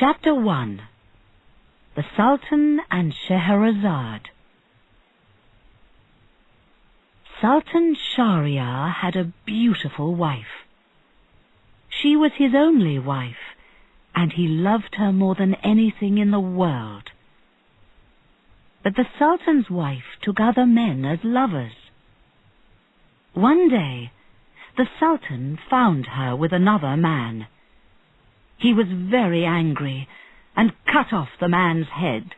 Chapter 1. The Sultan and Scheherazade. Sultan Shahryar had a beautiful wife. She was his only wife, and he loved her more than anything in the world. But the Sultan's wife took other men as lovers. One day, the Sultan found her with another man. He was very angry and cut off the man's head.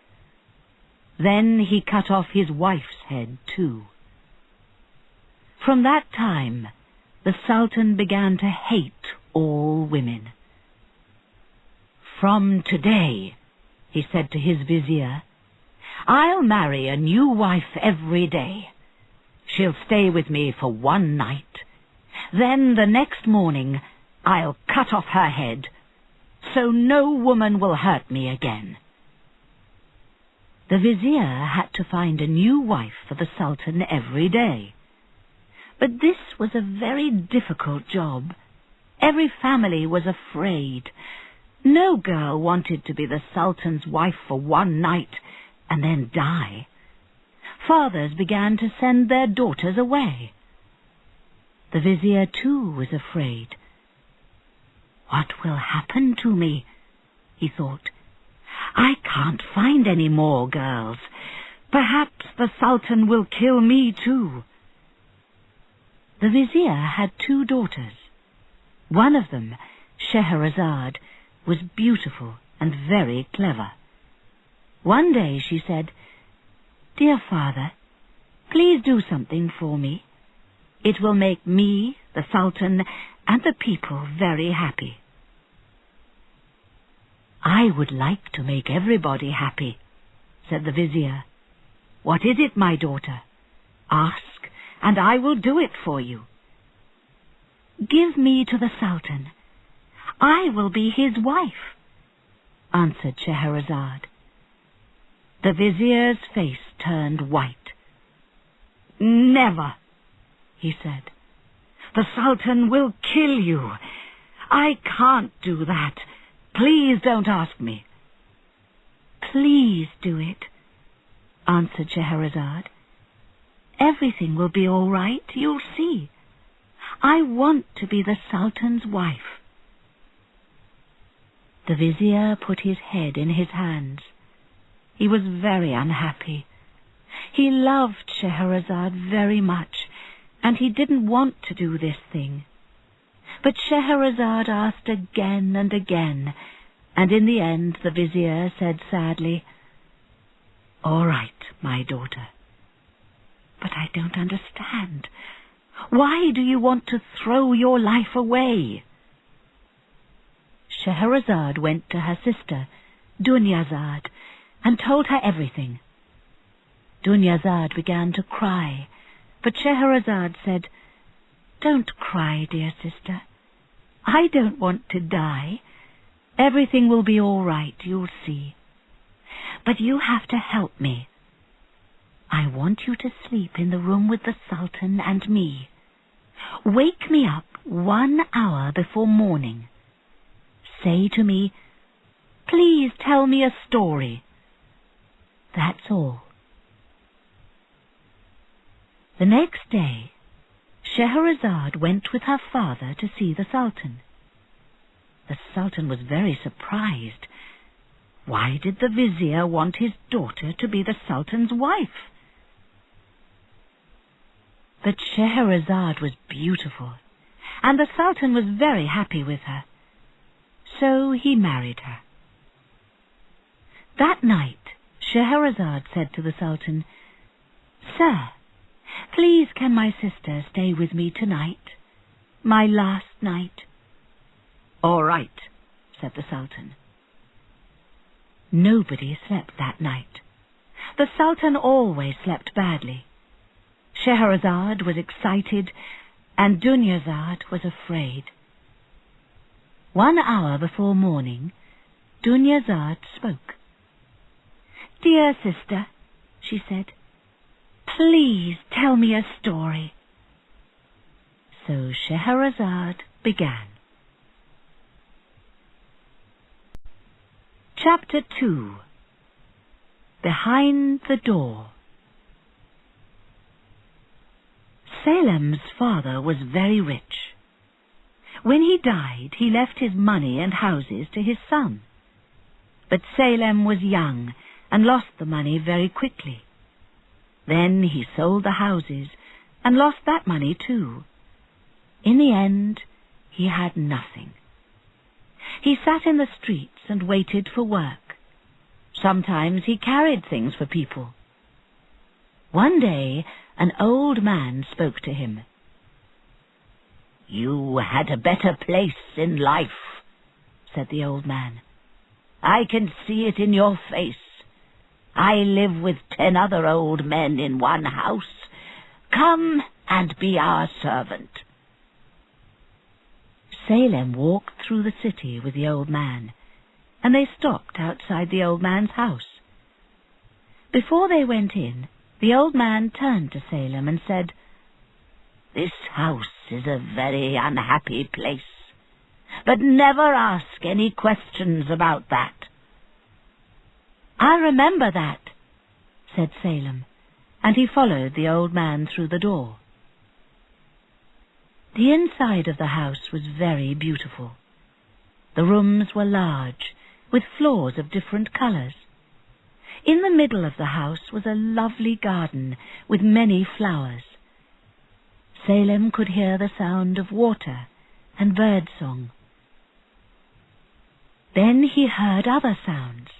Then he cut off his wife's head too. From that time, the Sultan began to hate all women. "From today," he said to his vizier, "I'll marry a new wife every day. She'll stay with me for one night. Then the next morning I'll cut off her head, so no woman will hurt me again." The vizier had to find a new wife for the Sultan every day. But this was a very difficult job. Every family was afraid. No girl wanted to be the Sultan's wife for one night and then die. Fathers began to send their daughters away. The vizier too was afraid. "What will happen to me?" he thought. "I can't find any more girls. Perhaps the Sultan will kill me too." The vizier had two daughters. One of them, Scheherazade, was beautiful and very clever. One day she said, "Dear father, please do something for me. It will make me, the Sultan, and the people very happy." "I would like to make everybody happy," said the vizier. "What is it, my daughter? Ask, and I will do it for you." "Give me to the Sultan. I will be his wife," answered Scheherazade. The vizier's face turned white. "Never," he said. "The Sultan will kill you. I can't do that. Please don't ask me." "Please do it," answered Scheherazade. "Everything will be all right, you'll see. I want to be the Sultan's wife." The vizier put his head in his hands. He was very unhappy. He loved Scheherazade very much, and he didn't want to do this thing. But Scheherazade asked again and again, and in the end the vizier said sadly, "All right, my daughter. But I don't understand. Why do you want to throw your life away?" Scheherazade went to her sister, Dunyazad, and told her everything. Dunyazad began to cry, but Scheherazade said, "Don't cry, dear sister. I don't want to die. Everything will be all right, you'll see. But you have to help me. I want you to sleep in the room with the Sultan and me. Wake me up 1 hour before morning. Say to me, 'Please tell me a story.' That's all." The next day, Scheherazade went with her father to see the Sultan. The Sultan was very surprised. Why did the vizier want his daughter to be the Sultan's wife? But Scheherazade was beautiful, and the Sultan was very happy with her. So he married her. That night, Scheherazade said to the Sultan, "Sir, please can my sister stay with me tonight, my last night?" "All right," said the Sultan. Nobody slept that night. The Sultan always slept badly. Scheherazade was excited, and Dunyazad was afraid. 1 hour before morning, Dunyazad spoke. "Dear sister," she said, "please tell me a story." So Scheherazade began. Chapter 2. Behind the Door. Salem's father was very rich. When he died, he left his money and houses to his son. But Salem was young and lost the money very quickly. Then he sold the houses and lost that money too. In the end, he had nothing. He sat in the streets and waited for work. Sometimes he carried things for people. One day, an old man spoke to him. "You had a better place in life," said the old man. "I can see it in your face. I live with 10 other old men in one house. Come and be our servant." Salem walked through the city with the old man, and they stopped outside the old man's house. Before they went in, the old man turned to Salem and said, "This house is a very unhappy place, but never ask any questions about that." "I remember that," said Salem, and he followed the old man through the door. The inside of the house was very beautiful. The rooms were large, with floors of different colors. In the middle of the house was a lovely garden with many flowers. Salem could hear the sound of water and bird song. Then he heard other sounds.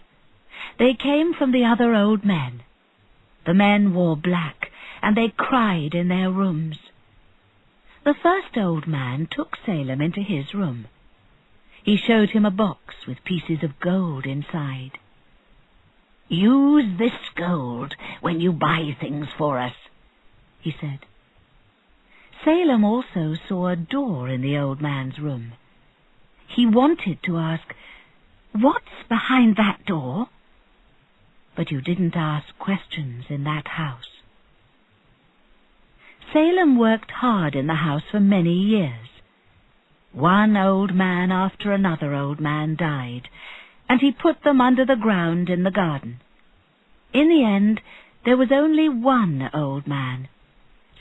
They came from the other old men. The men wore black, and they cried in their rooms. The first old man took Salem into his room. He showed him a box with pieces of gold inside. "Use this gold when you buy things for us," he said. Salem also saw a door in the old man's room. He wanted to ask, "What's behind that door?" But you didn't ask questions in that house. Salem worked hard in the house for many years. One old man after another old man died, and he put them under the ground in the garden. In the end, there was only one old man,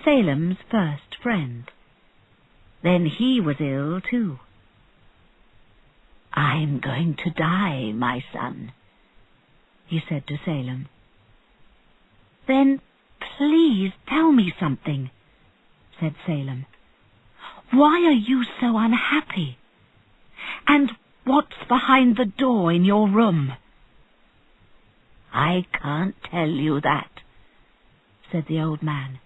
Salem's first friend. Then he was ill too. "I'm going to die, my son," he said to Salem. "Then please tell me something," said Salem. "Why are you so unhappy? And what's behind the door in your room?" "I can't tell you that," said the old man.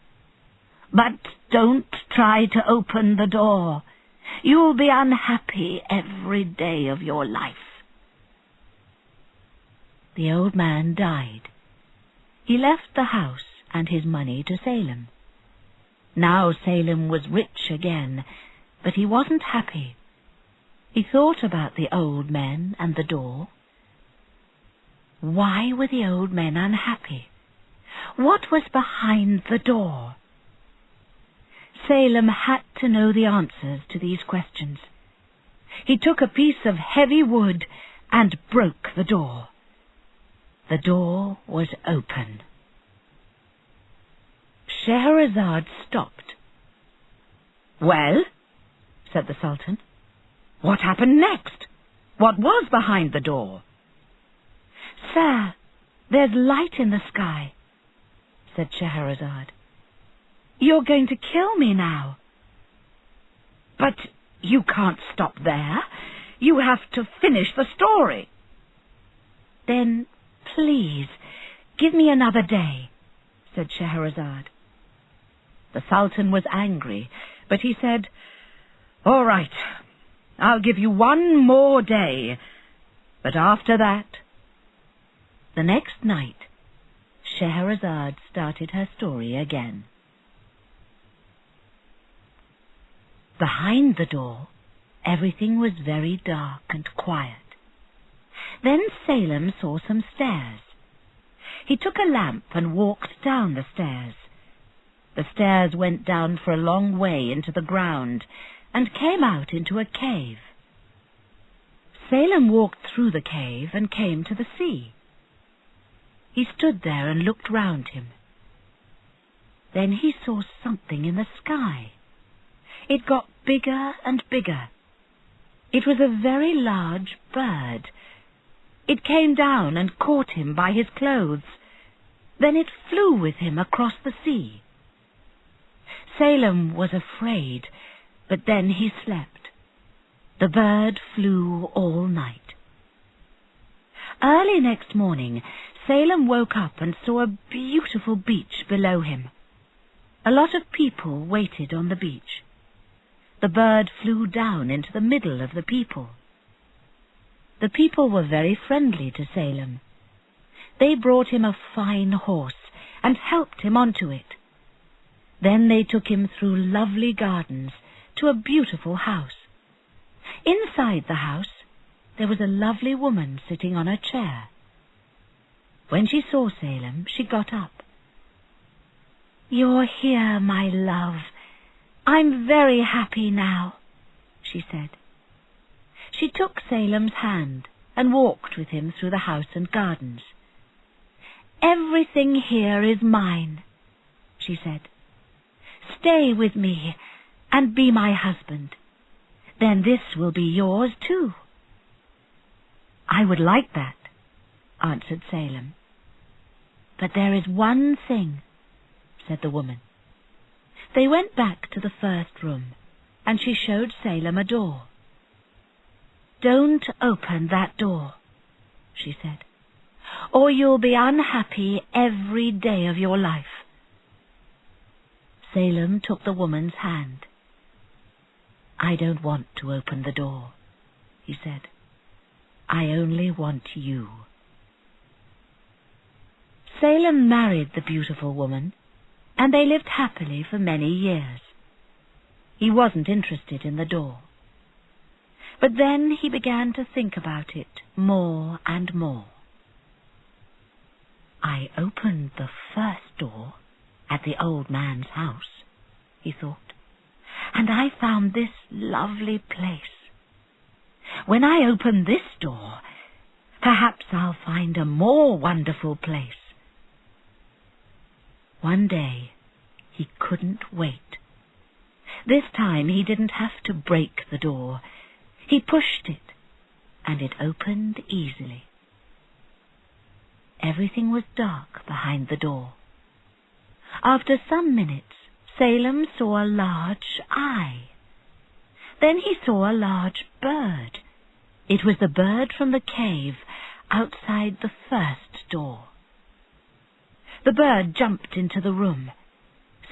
"But don't try to open the door. You'll be unhappy every day of your life." The old man died. He left the house and his money to Salem. Now Salem was rich again, but he wasn't happy. He thought about the old men and the door. Why were the old men unhappy? What was behind the door? Salem had to know the answers to these questions. He took a piece of heavy wood and broke the door. The door was open. Scheherazade stopped. "Well," said the Sultan, "what happened next? What was behind the door?" "Sir, there's light in the sky," said Scheherazade. "You're going to kill me now." "But you can't stop there. You have to finish the story." "Then, please, give me another day," said Scheherazade. The Sultan was angry, but he said, "All right, I'll give you one more day, but after that..." The next night, Scheherazade started her story again. Behind the door, everything was very dark and quiet. Then Salem saw some stairs. He took a lamp and walked down the stairs. The stairs went down for a long way into the ground and came out into a cave. Salem walked through the cave and came to the sea. He stood there and looked round him. Then he saw something in the sky. It got bigger and bigger. It was a very large bird. It came down and caught him by his clothes. Then it flew with him across the sea. Salem was afraid, but then he slept. The bird flew all night. Early next morning, Salem woke up and saw a beautiful beach below him. A lot of people waited on the beach. The bird flew down into the middle of the people. The people were very friendly to Salem. They brought him a fine horse and helped him onto it. Then they took him through lovely gardens to a beautiful house. Inside the house, there was a lovely woman sitting on a chair. When she saw Salem, she got up. "You're here, my love. I'm very happy now," she said. She took Salem's hand and walked with him through the house and gardens. "Everything here is mine," she said. "Stay with me and be my husband. Then this will be yours too." "I would like that," answered Salem. "But there is one thing," said the woman. They went back to the first room, and she showed Salem a door. "Don't open that door," she said, "or you'll be unhappy every day of your life." Salem took the woman's hand. "I don't want to open the door," he said. "I only want you." Salem married the beautiful woman, and they lived happily for many years. He wasn't interested in the door. But then he began to think about it more and more. "I opened the first door at the old man's house," he thought, "and I found this lovely place. When I open this door, perhaps I'll find a more wonderful place." One day, he couldn't wait. This time he didn't have to break the door. He pushed it, and it opened easily. Everything was dark behind the door. After some minutes, Salem saw a large eye. Then he saw a large bird. It was the bird from the cave outside the first door. The bird jumped into the room.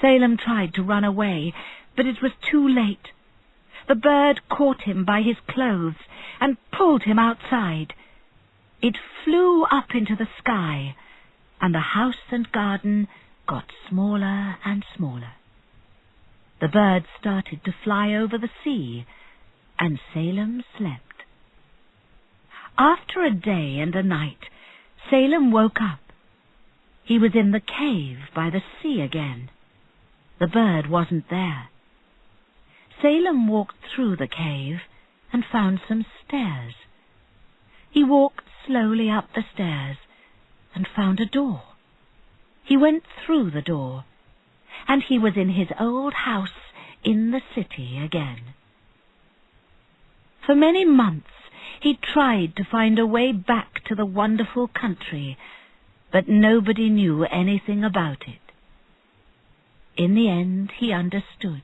Salem tried to run away, but it was too late. The bird caught him by his clothes and pulled him outside. It flew up into the sky, and the house and garden got smaller and smaller. The bird started to fly over the sea, and Salem slept. After a day and a night, Salem woke up. He was in the cave by the sea again. The bird wasn't there. Salem walked through the cave and found some stairs. He walked slowly up the stairs and found a door. He went through the door, and he was in his old house in the city again. For many months he tried to find a way back to the wonderful country, but nobody knew anything about it. In the end he understood.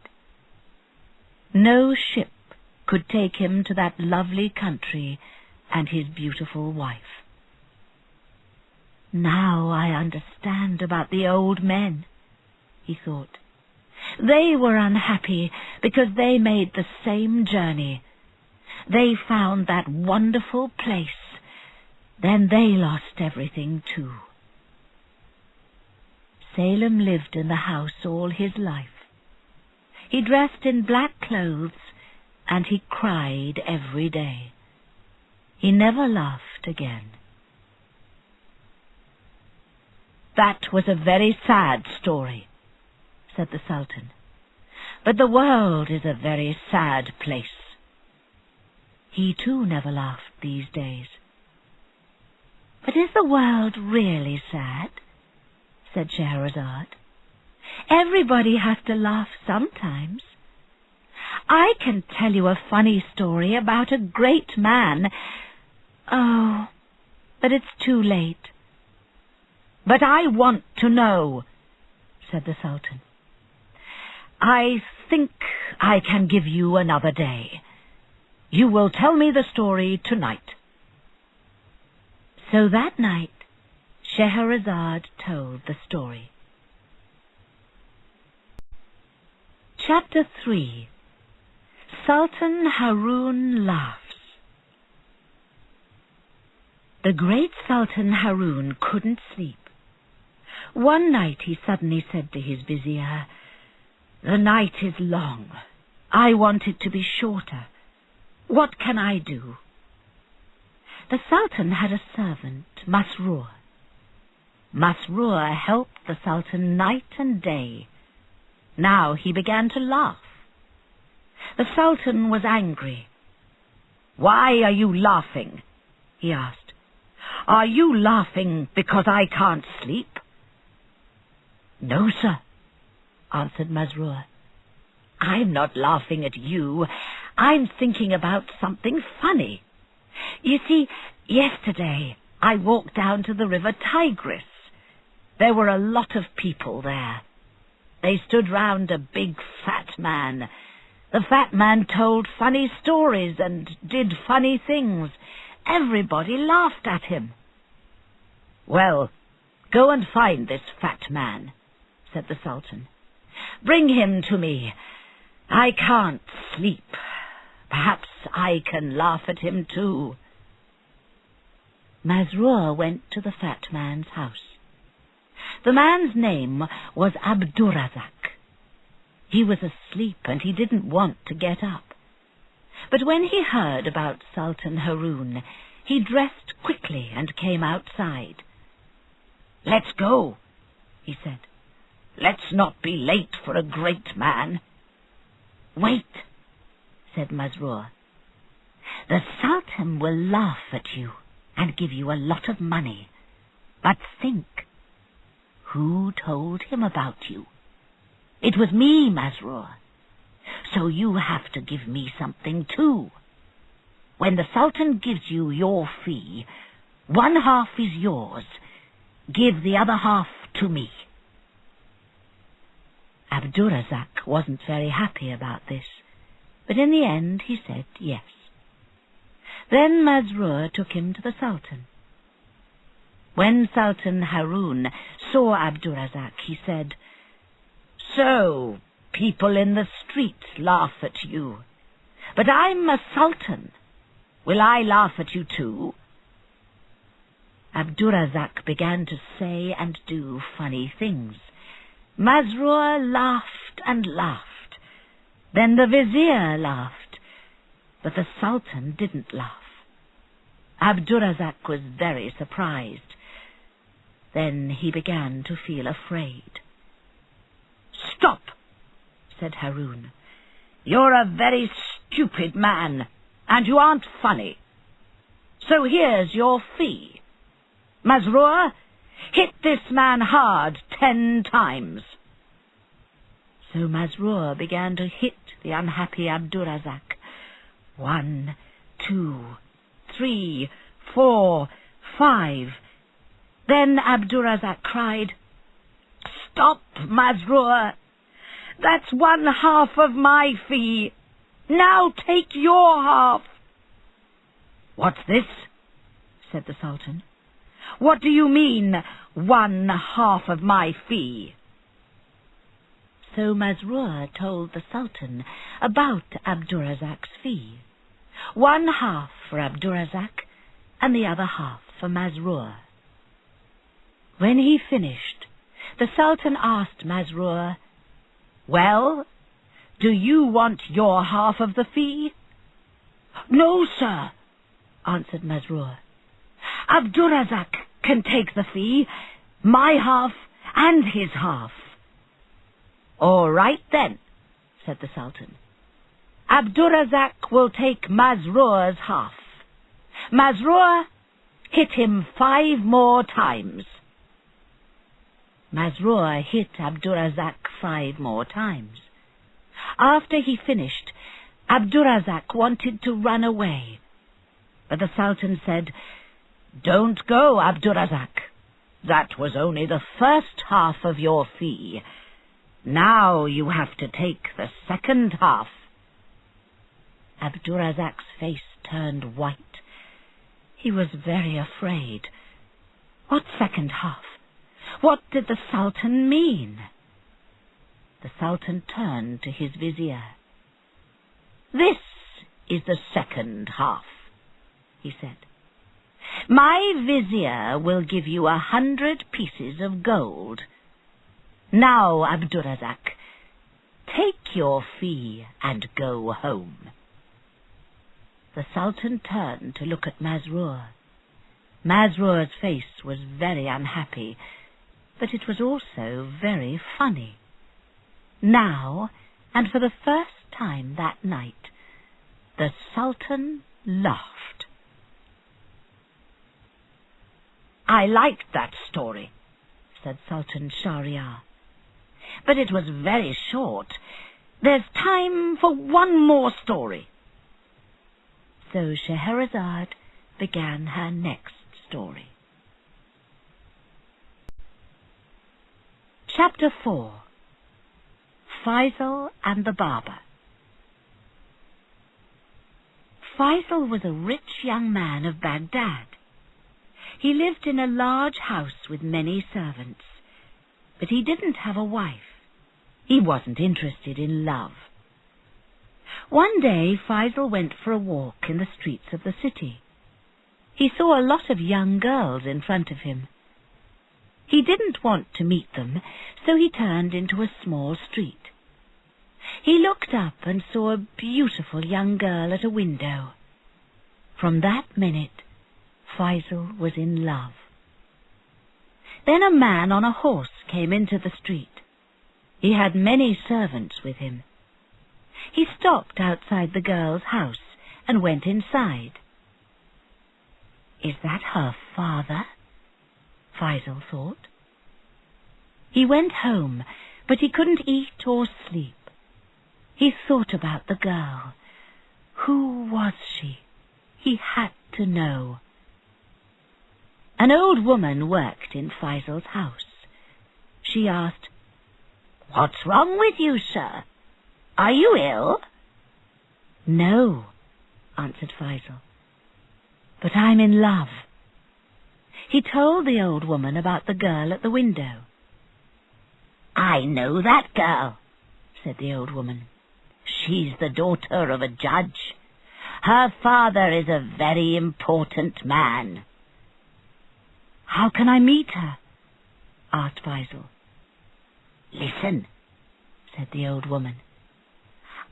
No ship could take him to that lovely country and his beautiful wife. "Now I understand about the old men," he thought. "They were unhappy because they made the same journey. They found that wonderful place. Then they lost everything too." Salem lived in the house all his life. He dressed in black clothes, and he cried every day. He never laughed again. "That was a very sad story," said the Sultan. "But the world is a very sad place." He too never laughed these days. "But is the world really sad?" said Scheherazade. "Everybody has to laugh sometimes. I can tell you a funny story about a great man. Oh, but it's too late." "But I want to know," said the Sultan. "I think I can give you another day. You will tell me the story tonight." So that night, Scheherazade told the story. Chapter 3. Sultan Haroun Laughs. The great Sultan Haroun couldn't sleep. One night he suddenly said to his vizier, "The night is long. I want it to be shorter. What can I do?" The Sultan had a servant, Masrur. Masrur helped the Sultan night and day. Now he began to laugh. The Sultan was angry. "Why are you laughing?" he asked. "Are you laughing because I can't sleep?" "No, sir," answered Masrur. "I'm not laughing at you. I'm thinking about something funny. You see, yesterday I walked down to the river Tigris. There were a lot of people there. They stood round a big fat man. The fat man told funny stories and did funny things. Everybody laughed at him." "Well, go and find this fat man," said the Sultan. "Bring him to me. I can't sleep. Perhaps I can laugh at him too." Masrur went to the fat man's house. The man's name was Abdurrazak. He was asleep and he didn't want to get up. But when he heard about Sultan Haroun, he dressed quickly and came outside. "Let's go," he said. "Let's not be late for a great man." "Wait," said Masrur. "The Sultan will laugh at you and give you a lot of money. But think, who told him about you? It was me, Masrur. So you have to give me something too. When the Sultan gives you your fee, 1/2 is yours. Give the other half to me." Abdurrazak wasn't very happy about this, but in the end he said yes. Then Masrur took him to the Sultan. When Sultan Haroun saw Abdurrazak, he said, "So, people in the streets laugh at you. But I'm a sultan. Will I laugh at you too?" Abdurrazak began to say and do funny things. Masrur laughed and laughed. Then the vizier laughed, but the Sultan didn't laugh. Abdurrazak was very surprised. Then he began to feel afraid. "Stop," said Haroun. "You're a very stupid man, and you aren't funny. So here's your fee. Masrur, hit this man hard 10 times. So Masrur began to hit the unhappy Abdurrazak. 1, 2, 3, 4, 5. Then Abdurrazak cried, "Stop, Masrur! That's 1/2 of my fee. Now take your half." "What's this?" said the Sultan. "What do you mean, 1/2 of my fee?" So Masrur told the Sultan about Abdurrazak's fee. 1/2 for Abdurrazak, and the other half for Masrur. When he finished, the Sultan asked Masrur, "Well, do you want your half of the fee?" "No, sir," answered Masrur. "Abdurrazak can take the fee, my half and his half." "All right then," said the Sultan. Abdurazak will take Masroor's half. Masroor, hit him 5 more times." Masroor hit Abdurazak 5 more times. After he finished, Abdurazak wanted to run away. But the Sultan said, "Don't go, Abdurazak. That was only the first half of your fee. Now you have to take the second half." Abdurazak's face turned white. He was very afraid. What second half? What did the Sultan mean? The Sultan turned to his vizier. "This is the second half," he said. "My vizier will give you 100 pieces of gold. Now, Abdurazak, take your fee and go home." The Sultan turned to look at Masroor. Masroor's face was very unhappy, but it was also very funny. Now, and for the first time that night, the Sultan laughed. "I liked that story," said Sultan Shahryar, "but it was very short. There's time for one more story." So Scheherazade began her next story. Chapter 4. Faisal and the Barber. Faisal was a rich young man of Baghdad. He lived in a large house with many servants, but he didn't have a wife. He wasn't interested in love. One day Faisal went for a walk in the streets of the city. He saw a lot of young girls in front of him. He didn't want to meet them, so he turned into a small street. He looked up and saw a beautiful young girl at a window. From that minute, Faisal was in love. Then a man on a horse came into the street. He had many servants with him. He stopped outside the girl's house and went inside. "Is that her father?" Faisal thought. He went home, but he couldn't eat or sleep. He thought about the girl. Who was she? He had to know. An old woman worked in Faisal's house. She asked, "What's wrong with you, sir? Are you ill?" "No," answered Faisal, "but I'm in love." He told the old woman about the girl at the window. "I know that girl," said the old woman. "She's the daughter of a judge. Her father is a very important man." "How can I meet her?" asked Faisal. "Listen," said the old woman.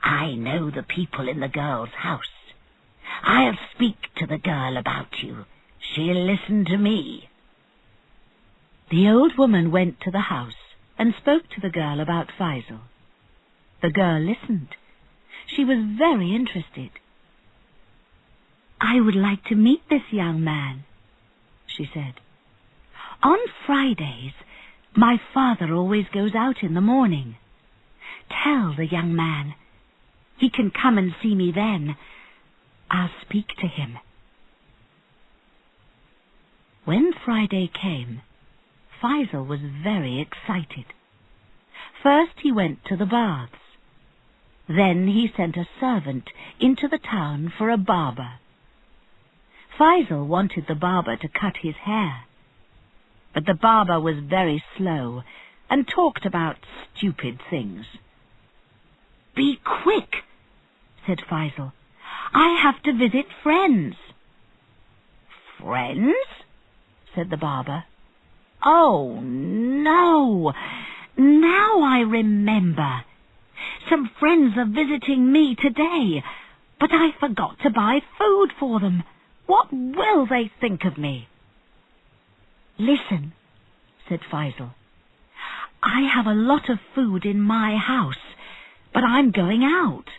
"I know the people in the girl's house. I'll speak to the girl about you. She'll listen to me." The old woman went to the house and spoke to the girl about Faisal. The girl listened. She was very interested. "I would like to meet this young man," she said. "On Fridays, my father always goes out in the morning. Tell the young man. He can come and see me then. I'll speak to him." When Friday came, Faisal was very excited. First he went to the baths. Then he sent a servant into the town for a barber. Faisal wanted the barber to cut his hair, but the barber was very slow and talked about stupid things. "Be quick," said Faisal. "I have to visit friends." "Friends?" said the barber. "Oh, no! Now I remember. Some friends are visiting me today, but I forgot to buy food for them. What will they think of me?" "Listen," said Faisal. "I have a lot of food in my house, but I'm going out.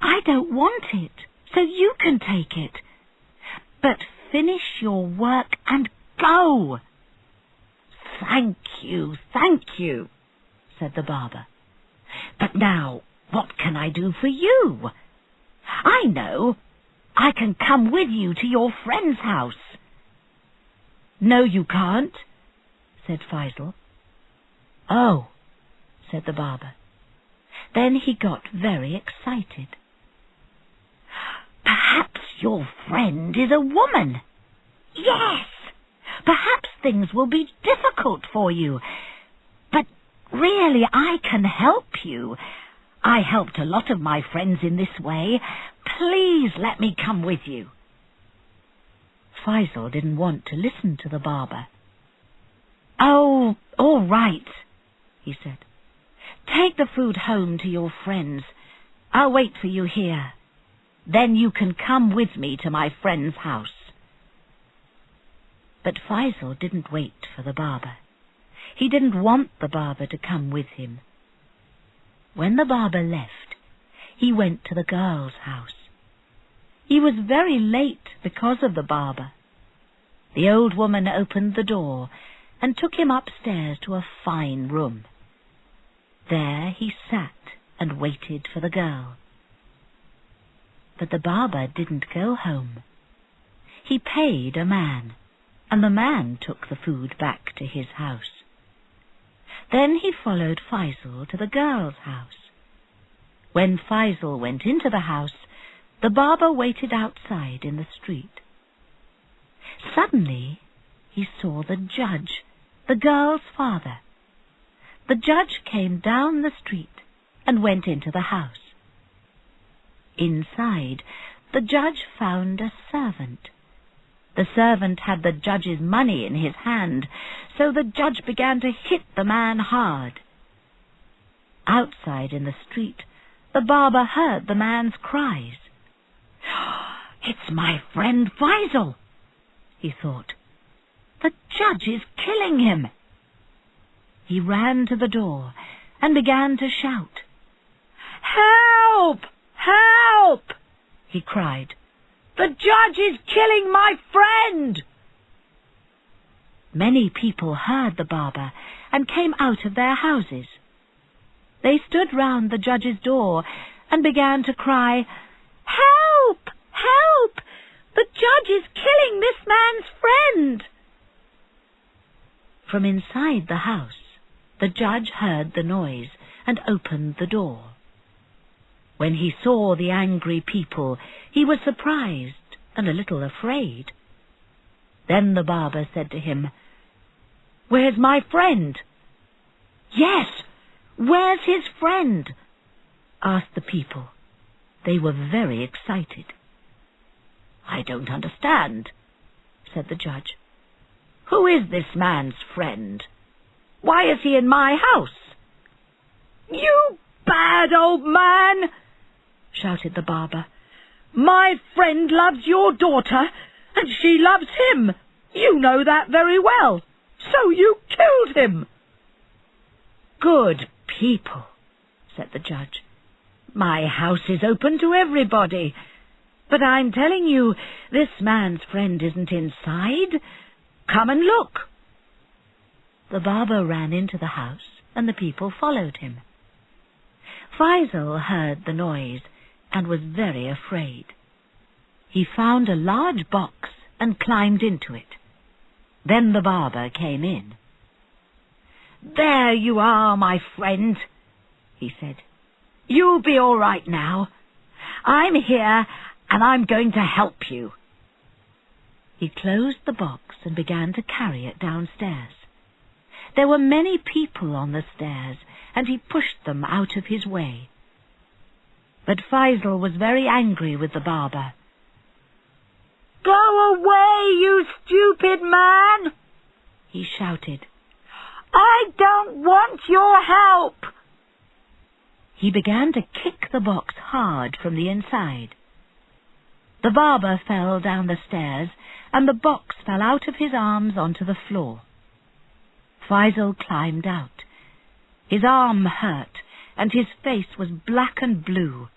I don't want it, so you can take it. But finish your work and go." Thank you, said the barber. "But now, what can I do for you? I know. I can come with you to your friend's house." "No, you can't," said Faisal. "Oh," said the barber. Then he got very excited. "Perhaps your friend is a woman. Yes, perhaps things will be difficult for you. But really, I can help you. I helped a lot of my friends in this way. Please let me come with you." Faisal didn't want to listen to the barber. "Oh, all right," he said. "Take the food home to your friends. I'll wait for you here. Then you can come with me to my friend's house." But Faisal didn't wait for the barber. He didn't want the barber to come with him. When the barber left, he went to the girl's house. He was very late because of the barber. The old woman opened the door and took him upstairs to a fine room. There he sat and waited for the girl. But the barber didn't go home. He paid a man, and the man took the food back to his house. Then he followed Faisal to the girl's house. When Faisal went into the house, the barber waited outside in the street. Suddenly he saw the judge, the girl's father. The judge came down the street and went into the house. Inside, the judge found a servant. The servant had the judge's money in his hand, so the judge began to hit the man hard. Outside in the street, the barber heard the man's cries. "It's my friend Faisal," he thought. "The judge is killing him." He ran to the door and began to shout. "Help! Help!" he cried. "The judge is killing my friend!" Many people heard the barber and came out of their houses. They stood round the judge's door and began to cry, "Help! Help! The judge is killing this man's friend!" From inside the house, the judge heard the noise and opened the door. When he saw the angry people, he was surprised and a little afraid. Then the barber said to him, "Where's my friend?" "Yes, where's his friend?" asked the people. They were very excited. "I don't understand," said the judge. "Who is this man's friend? Why is he in my house?" "You bad old man!" shouted the barber. "My friend loves your daughter, and she loves him. You know that very well. So you killed him." "Good people," said the judge. "My house is open to everybody. But I'm telling you, this man's friend isn't inside. Come and look." The barber ran into the house, and the people followed him. Faisal heard the noise and was very afraid. He found a large box and climbed into it. Then the barber came in. "There you are, my friend," he said. "You'll be all right now. I'm here, and I'm going to help you." He closed the box and began to carry it downstairs. There were many people on the stairs, and he pushed them out of his way. But Faisal was very angry with the barber. "Go away, you stupid man!" he shouted. "I don't want your help!" He began to kick the box hard from the inside. The barber fell down the stairs, and the box fell out of his arms onto the floor. Faisal climbed out. His arm hurt, and his face was black and blue.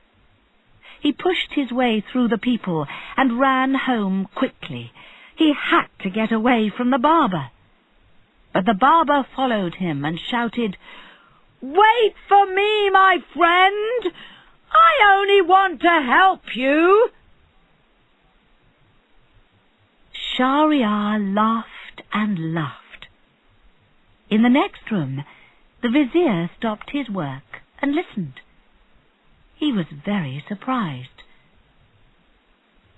He pushed his way through the people and ran home quickly. He had to get away from the barber. But the barber followed him and shouted, "Wait for me, my friend! I only want to help you!" Shahryar laughed and laughed. In the next room, the vizier stopped his work and listened. He was very surprised.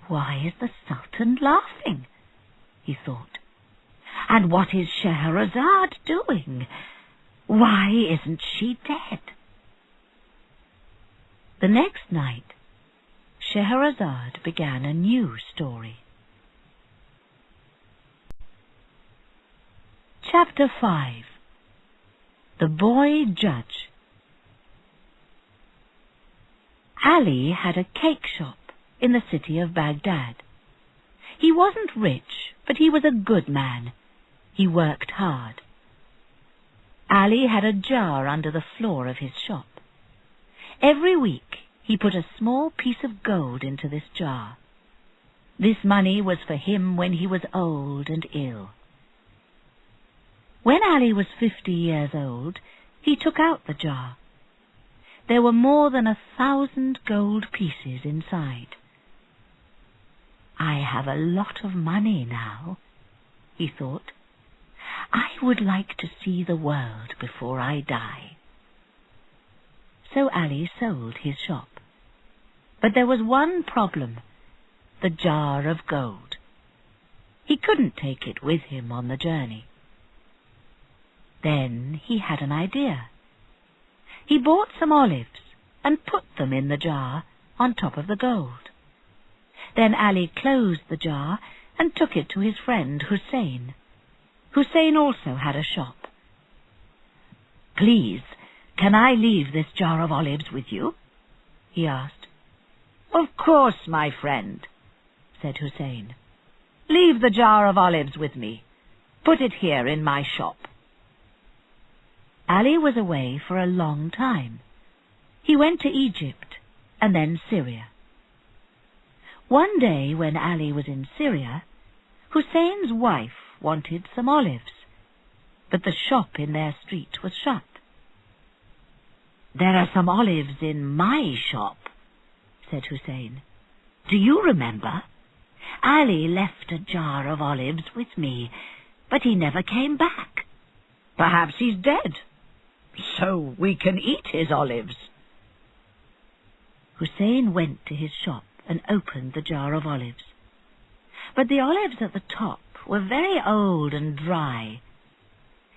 "Why is the Sultan laughing?" he thought. "And what is Scheherazade doing? Why isn't she dead?" The next night, Scheherazade began a new story. Chapter 5. The Boy Judge. Ali had a cake shop in the city of Baghdad. He wasn't rich, but he was a good man. He worked hard. Ali had a jar under the floor of his shop. Every week he put a small piece of gold into this jar. This money was for him when he was old and ill. When Ali was 50 years old, he took out the jar. There were more than 1,000 gold pieces inside. "I have a lot of money now," he thought. "I would like to see the world before I die." So Ali sold his shop. But there was one problem: the jar of gold. He couldn't take it with him on the journey. Then he had an idea. He bought some olives and put them in the jar on top of the gold. Then Ali closed the jar and took it to his friend Hussein. Hussein also had a shop. "Please, can I leave this jar of olives with you?" he asked. "Of course, my friend," said Hussein. "Leave the jar of olives with me. Put it here in my shop." Ali was away for a long time. He went to Egypt and then Syria. One day when Ali was in Syria, Hussein's wife wanted some olives, but the shop in their street was shut. "There are some olives in my shop," said Hussein. "Do you remember? Ali left a jar of olives with me, but he never came back. Perhaps he's dead, so we can eat his olives." Hussein went to his shop and opened the jar of olives. But the olives at the top were very old and dry.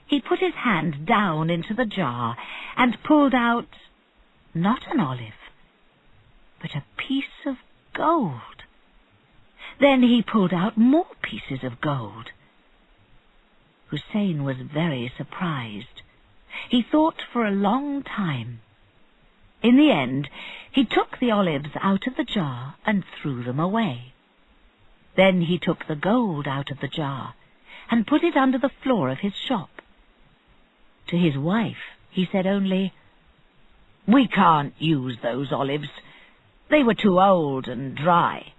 He put his hand down into the jar and pulled out not an olive, but a piece of gold. Then he pulled out more pieces of gold. Hussein was very surprised. He thought for a long time. In the end, he took the olives out of the jar and threw them away. Then he took the gold out of the jar and put it under the floor of his shop. To his wife he said only, "We can't use those olives. They were too old and dry."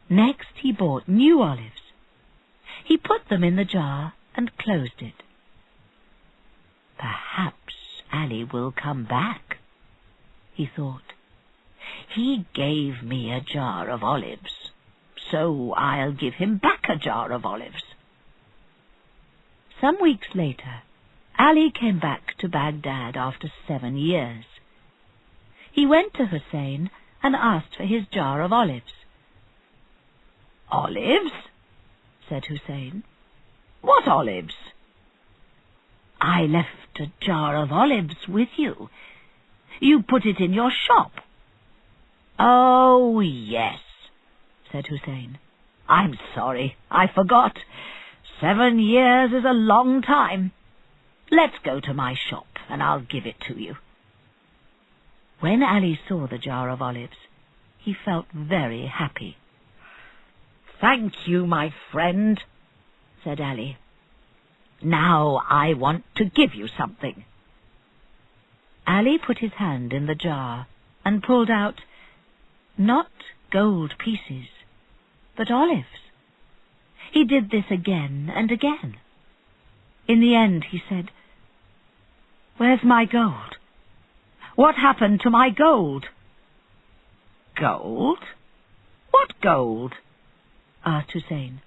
Next he bought new olives. He put them in the jar and closed it. "Perhaps Ali will come back," he thought. "He gave me a jar of olives, so I'll give him back a jar of olives." Some weeks later, Ali came back to Baghdad after 7 years. He went to Hussein and asked for his jar of olives. "Olives?" said Hussein. "What olives?" "I left a jar of olives with you. You put it in your shop." "Oh, yes," said Hussein. "I'm sorry, I forgot. 7 years is a long time. Let's go to my shop and I'll give it to you." When Ali saw the jar of olives, he felt very happy. "Thank you, my friend," said Ali. "Now I want to give you something." Ali put his hand in the jar and pulled out Not gold pieces, but olives. He did this again and again. In the end he said, "Where's my gold? What happened to my gold?" "Gold? What gold?" asked Hussein.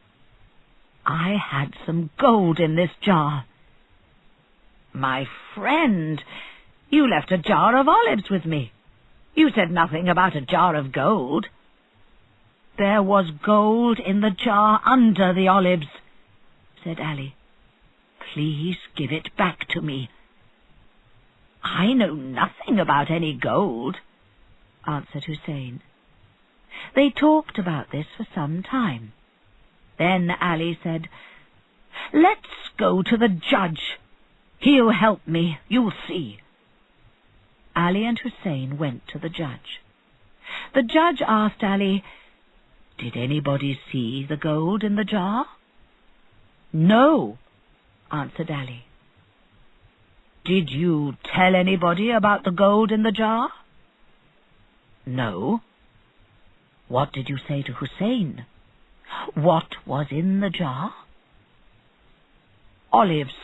"I had some gold in this jar." "My friend, you left a jar of olives with me. You said nothing about a jar of gold." "There was gold in the jar under the olives," said Ali. "Please give it back to me." "I know nothing about any gold," answered Hussein. They talked about this for some time. Then Ali said, "Let's go to the judge. He'll help me, you'll see." Ali and Hussein went to the judge. The judge asked Ali, "Did anybody see the gold in the jar?" "No," answered Ali. "Did you tell anybody about the gold in the jar?" "No." "What did you say to Hussein? What was in the jar?" "Olives."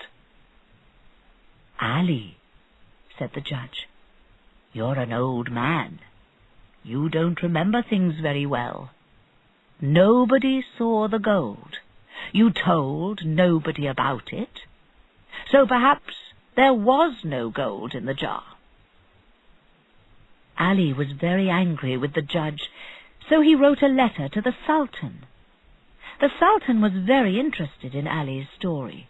"Ali," said the judge, "you're an old man. You don't remember things very well. Nobody saw the gold. You told nobody about it. So perhaps there was no gold in the jar." Ali was very angry with the judge, so he wrote a letter to the Sultan. The Sultan was very interested in Ali's story.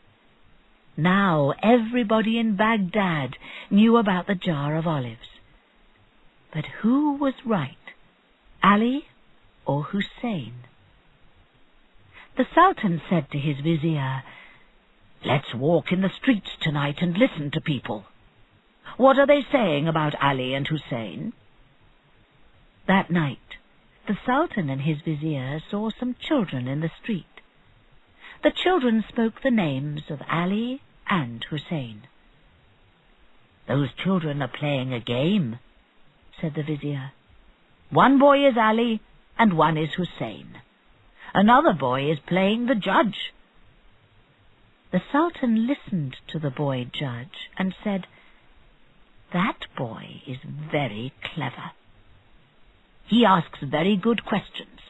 Now everybody in Baghdad knew about the jar of olives. But who was right, Ali or Hussein? The Sultan said to his vizier, "Let's walk in the streets tonight and listen to people. What are they saying about Ali and Hussein?" That night, the Sultan and his vizier saw some children in the street. The children spoke the names of Ali and Hussein. "Those children are playing a game," said the vizier. "One boy is Ali and one is Hussein. Another boy is playing the judge." The Sultan listened to the boy judge and said, "That boy is very clever. He asks very good questions.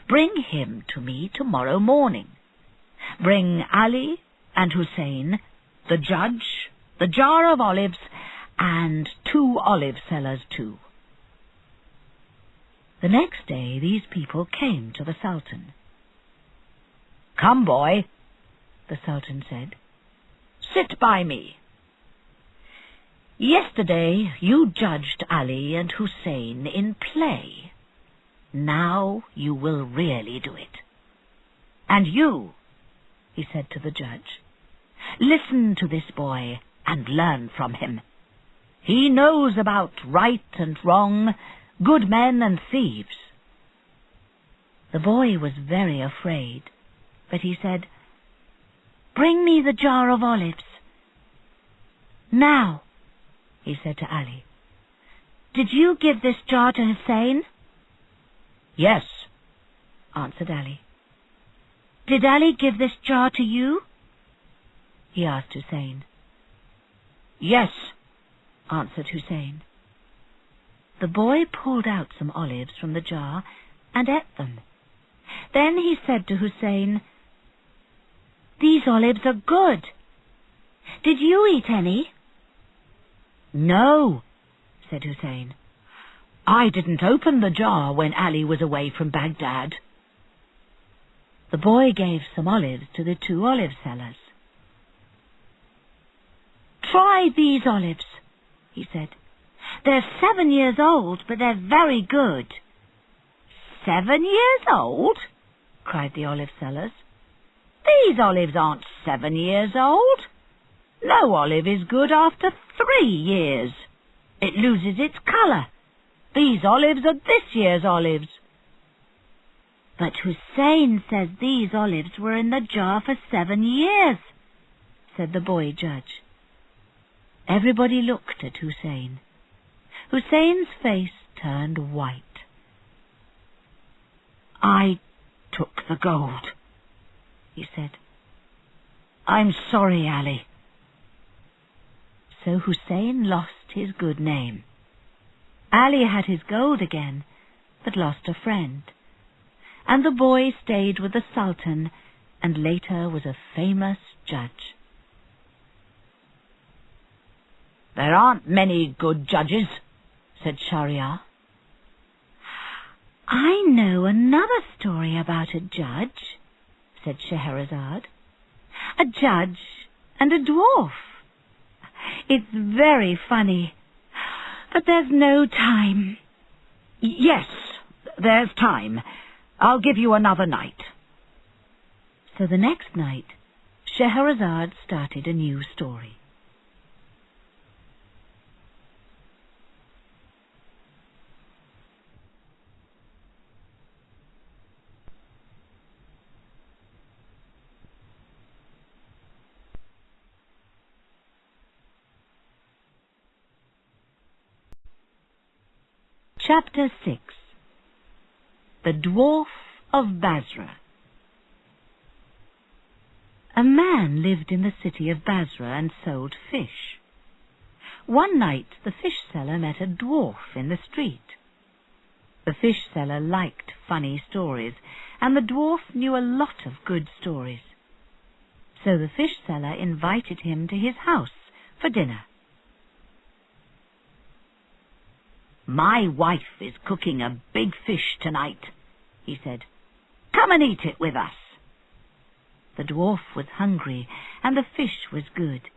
Bring him to me tomorrow morning. Bring Ali and Hussein, the judge, the jar of olives, and 2 olive sellers too." The next day these people came to the Sultan. "Come, boy," the Sultan said. "Sit by me. Yesterday you judged Ali and Hussein in play. Now you will really do it. And you," he said to the judge, "listen to this boy and learn from him. He knows about right and wrong, good men and thieves." The boy was very afraid, but he said, "Bring me the jar of olives." "Now," he said to Ali, "did you give this jar to Hussein?" "Yes," answered Ali. "Did Ali give this jar to you?" he asked Hussein. "Yes," answered Hussein. The boy pulled out some olives from the jar and ate them. Then he said to Hussein, "These olives are good. Did you eat any?" "No," said Hussein. "I didn't open the jar when Ali was away from Baghdad." The boy gave some olives to the 2 olive sellers. "Try these olives," he said. "They're 7 years old, but they're very good." "7 years old?" cried the olive sellers. "These olives aren't 7 years old. No olive is good after 3 years. It loses its colour. These olives are this year's olives." "But Hussein says these olives were in the jar for 7 years, said the boy judge. Everybody looked at Hussein. Hussein's face turned white. "I took the gold," he said. "I'm sorry, Ali." So Hussein lost his good name. Ali had his gold again, but lost a friend. And the boy stayed with the Sultan and later was a famous judge. "There aren't many good judges," said Shahryar. "I know another story about a judge," said Scheherazade. "A judge and a dwarf. It's very funny, but there's no time." "Yes, there's time. I'll give you another night." So the next night, Scheherazade started a new story. Chapter 6. The Dwarf of Basra. A man lived in the city of Basra and sold fish. One night the fish seller met a dwarf in the street. The fish seller liked funny stories, and the dwarf knew a lot of good stories. So the fish seller invited him to his house for dinner. "My wife is cooking a big fish tonight," he said. "Come and eat it with us." The dwarf was hungry, and the fish was good.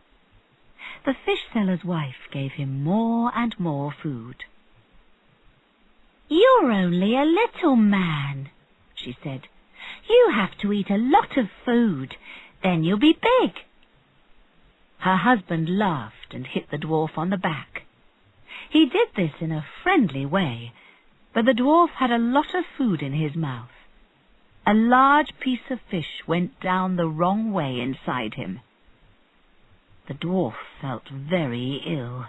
The fish seller's wife gave him more and more food. "You're only a little man," she said. "You have to eat a lot of food, then you'll be big." Her husband laughed and hit the dwarf on the back. He did this in a friendly way, but the dwarf had a lot of food in his mouth. A large piece of fish went down the wrong way inside him. The dwarf felt very ill.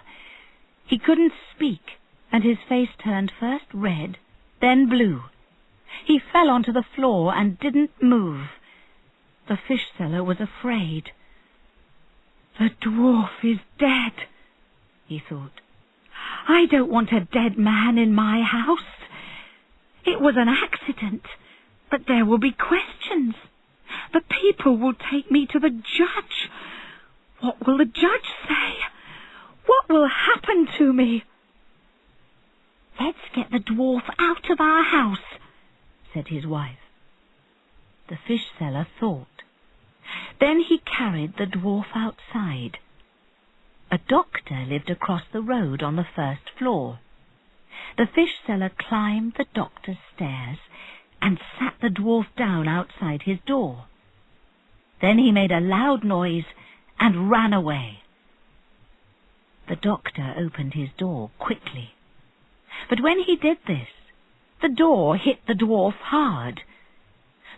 He couldn't speak, and his face turned first red, then blue. He fell onto the floor and didn't move. The fish seller was afraid. "The dwarf is dead," he thought. "I don't want a dead man in my house. It was an accident, but there will be questions. The people will take me to the judge. What will the judge say? What will happen to me?" "Let's get the dwarf out of our house," said his wife. The fish seller thought. Then he carried the dwarf outside. A doctor lived across the road on the first floor. The fish seller climbed the doctor's stairs and sat the dwarf down outside his door. Then he made a loud noise and ran away. The doctor opened his door quickly. But when he did this, the door hit the dwarf hard.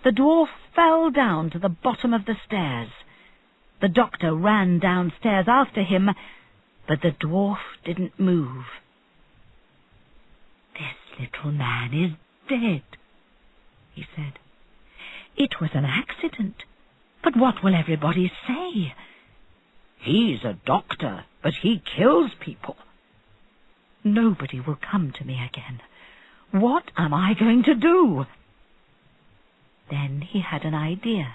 The dwarf fell down to the bottom of the stairs. The doctor ran downstairs after him, but the dwarf didn't move. "This little man is dead," he said. "It was an accident, but what will everybody say? He's a doctor, but he kills people. Nobody will come to me again. What am I going to do?" Then he had an idea.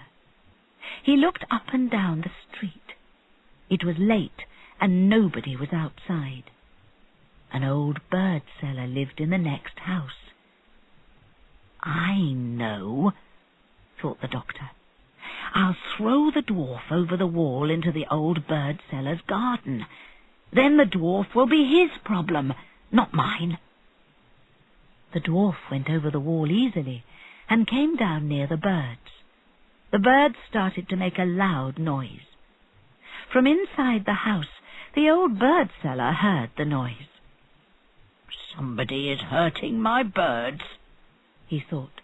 He looked up and down the street. It was late, and nobody was outside. An old bird seller lived in the next house. "I know," thought the doctor. "I'll throw the dwarf over the wall into the old bird seller's garden. Then the dwarf will be his problem, not mine." The dwarf went over the wall easily and came down near the birds. The birds started to make a loud noise. From inside the house, the old bird seller heard the noise. "Somebody is hurting my birds," he thought.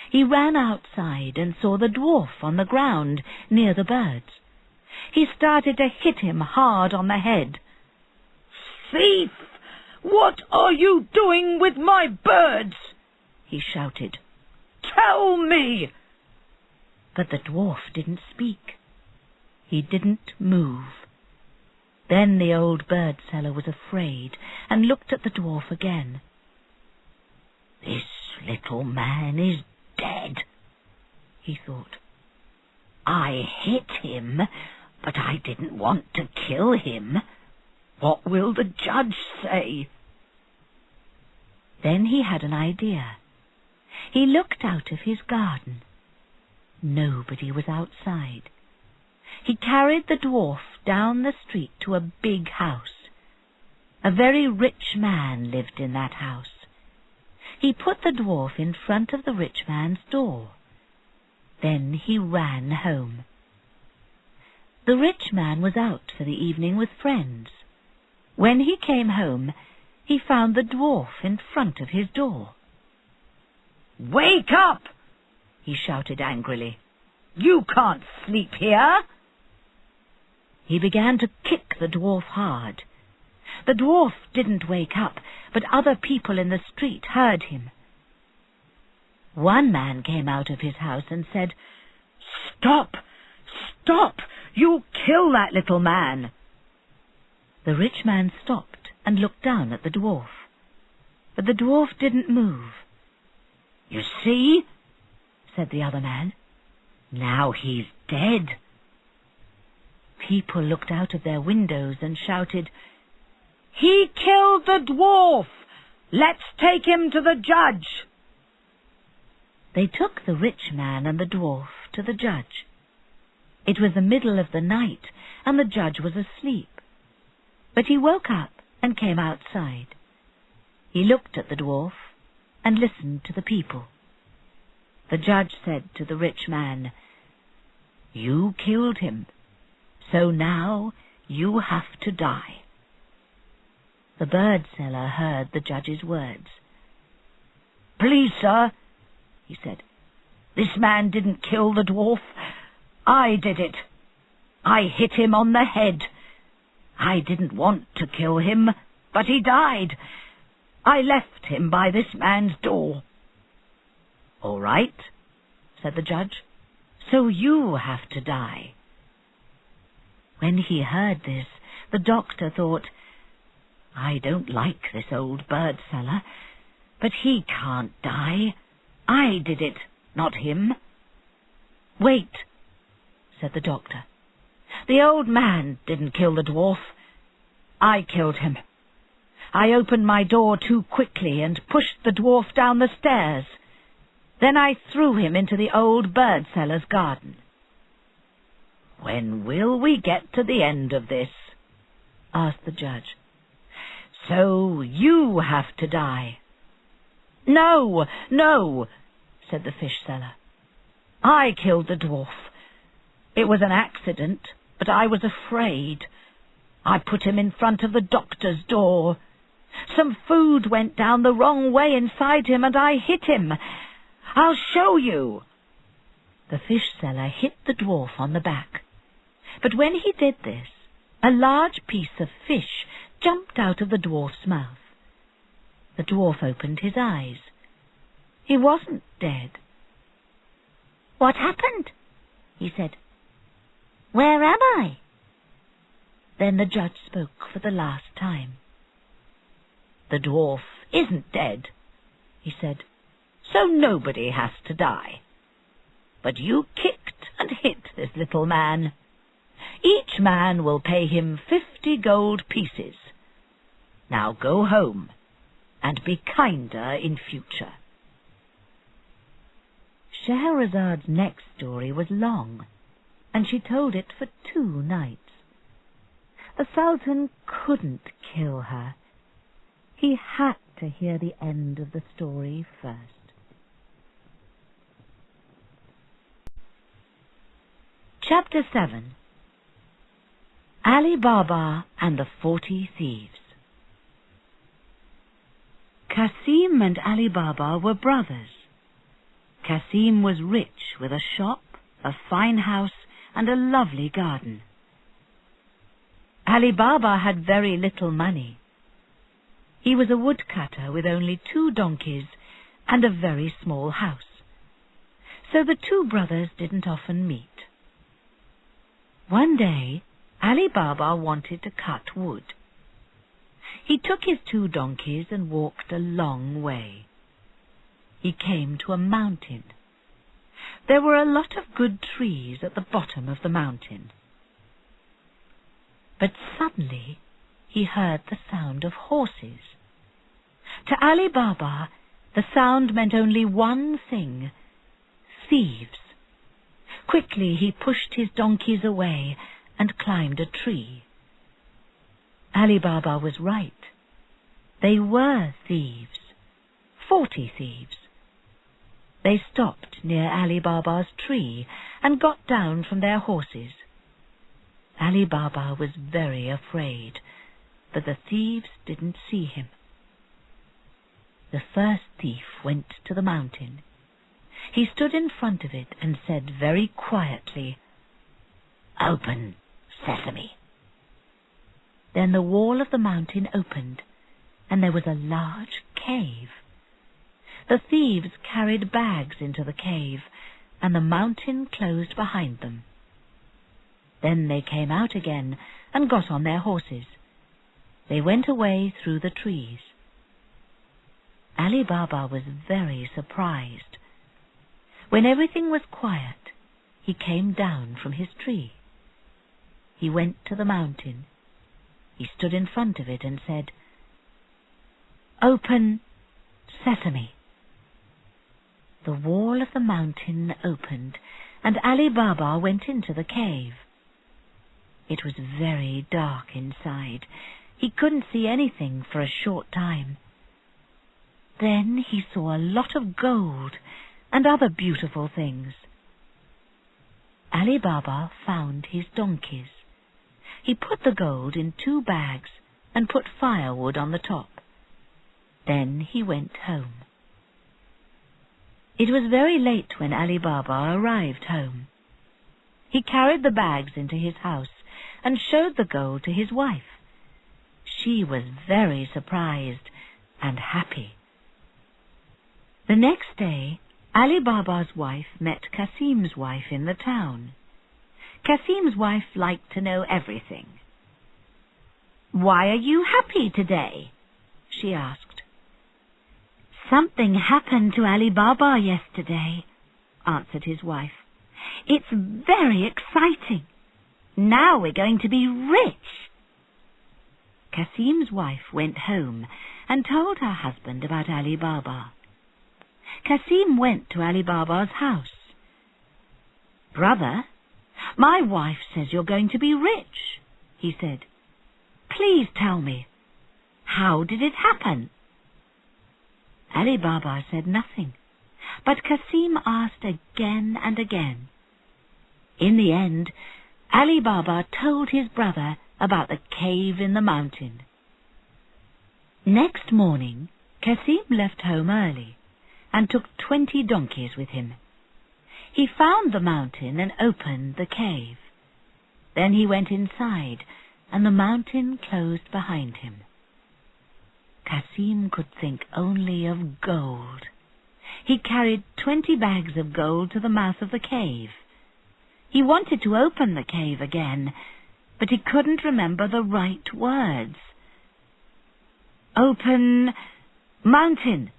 He ran outside and saw the dwarf on the ground near the birds. He started to hit him hard on the head. "Thief! What are you doing with my birds?" he shouted. Tell me!" But the dwarf didn't speak. He didn't move. Then the old bird seller was afraid and looked at the dwarf again. "This little man is dead," he thought. "I hit him, but I didn't want to kill him. What will the judge say?" Then he had an idea. He looked out of his garden. Nobody was outside. He carried the dwarf down the street to a big house. A very rich man lived in that house. He put the dwarf in front of the rich man's door. Then he ran home. The rich man was out for the evening with friends. When he came home, he found the dwarf in front of his door. "Wake up!" he shouted angrily. "You can't sleep here!" He began to kick the dwarf hard. The dwarf didn't wake up, but other people in the street heard him. One man came out of his house and said, "Stop! Stop! You'll kill that little man!" The rich man stopped and looked down at the dwarf. But the dwarf didn't move. "You see," said the other man, "now he's dead." People looked out of their windows and shouted, "He killed the dwarf! Let's take him to the judge!" They took the rich man and the dwarf to the judge. It was the middle of the night, and the judge was asleep. But he woke up and came outside. He looked at the dwarf and listened to the people. The judge said to the rich man, "You killed him, so now you have to die." The bird seller heard the judge's words. "Please, sir," he said, "this man didn't kill the dwarf. I did it. I hit him on the head. I didn't want to kill him, but he died. I left him by this man's door." "All right," said the judge, "so you have to die." When he heard this, the doctor thought, "I don't like this old bird seller, but he can't die. I did it, not him." "Wait," said the doctor. "The old man didn't kill the dwarf. I killed him. I opened my door too quickly and pushed the dwarf down the stairs. Then I threw him into the old bird seller's garden." "When will we get to the end of this?" asked the judge. "So you have to die." "No, no," said the fish seller. "I killed the dwarf. It was an accident, but I was afraid. I put him in front of the doctor's door. Some food went down the wrong way inside him, and I hit him. I'll show you." The fish seller hit the dwarf on the back. But when he did this, a large piece of fish jumped out of the dwarf's mouth. The dwarf opened his eyes. He wasn't dead. "What happened?" he said. "Where am I?" Then the judge spoke for the last time. "The dwarf isn't dead," he said, "so nobody has to die. But you kicked and hit this little man. Each man will pay him 50 gold pieces. Now go home and be kinder in future." Shahrazad's next story was long, and she told it for 2 nights. The Sultan couldn't kill her. He had to hear the end of the story first. Chapter 7. Ali Baba and the 40 Thieves. Qasim and Ali Baba were brothers. Qasim was rich with a shop, a fine house, and a lovely garden. Ali Baba had very little money. He was a woodcutter with only 2 donkeys and a very small house. so the two brothers didn't often meet. One day, Ali Baba wanted to cut wood. He took his two donkeys and walked a long way. He came to a mountain. There were a lot of good trees at the bottom of the mountain. But suddenly he heard the sound of horses. To Ali Baba, the sound meant only one thing: thieves. Quickly he pushed his donkeys away and climbed a tree. Ali Baba was right. They were thieves, 40 thieves. They stopped near Ali Baba's tree and got down from their horses. Ali Baba was very afraid, but the thieves didn't see him. The first thief went to the mountain. He stood in front of it and said very quietly, "Open, sesame." Then the wall of the mountain opened, and there was a large cave. The thieves carried bags into the cave, and the mountain closed behind them. Then they came out again and got on their horses. They went away through the trees. Ali Baba was very surprised. When everything was quiet, he came down from his tree. He went to the mountain. He stood in front of it and said, "Open, sesame." The wall of the mountain opened, and Ali Baba went into the cave. It was very dark inside. He couldn't see anything for a short time. Then he saw a lot of gold and other beautiful things. Ali Baba found his donkeys. He put the gold in 2 bags and put firewood on the top. Then he went home. It was very late when Ali Baba arrived home. He carried the bags into his house and showed the gold to his wife. She was very surprised and happy. The next day, Ali Baba's wife met Kasim's wife in the town. Kasim's wife liked to know everything. "Why are you happy today?" she asked. "Something happened to Ali Baba yesterday," answered his wife. "It's very exciting. Now we're going to be rich." Kasim's wife went home and told her husband about Ali Baba. Kasim went to Ali Baba's house. "Brother, my wife says you're going to be rich," he said. "Please tell me, how did it happen?" Ali Baba said nothing, but Kasim asked again and again. In the end, Ali Baba told his brother about the cave in the mountain. Next morning, Kasim left home early and took 20 donkeys with him. He found the mountain and opened the cave. Then he went inside, and the mountain closed behind him. Kasim could think only of gold. He carried 20 bags of gold to the mouth of the cave. He wanted to open the cave again, but he couldn't remember the right words. "Open mountain,"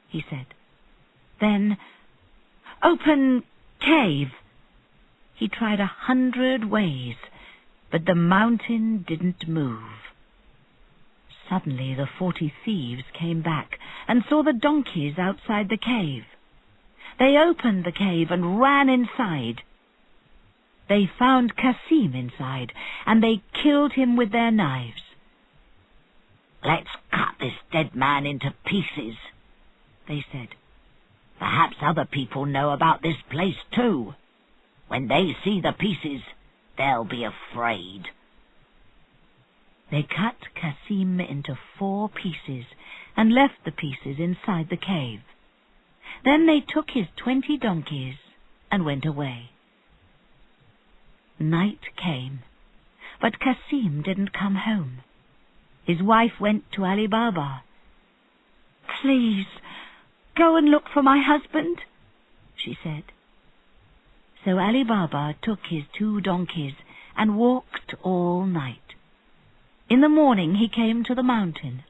he said. Then, "Open cave." He tried 100 ways, but the mountain didn't move. Suddenly the 40 thieves came back and saw the donkeys outside the cave. They opened the cave and ran inside. They found Kasim inside, and they killed him with their knives. "Let's cut this dead man into pieces," they said. "Perhaps other people know about this place too. When they see the pieces, they'll be afraid." They cut Kasim into 4 pieces and left the pieces inside the cave. Then they took his 20 donkeys and went away. Night came, but Kasim didn't come home. His wife went to Ali Baba. "Please, go and look for my husband," she said. So Ali Baba took his 2 donkeys and walked all night. In the morning he came to the mountain.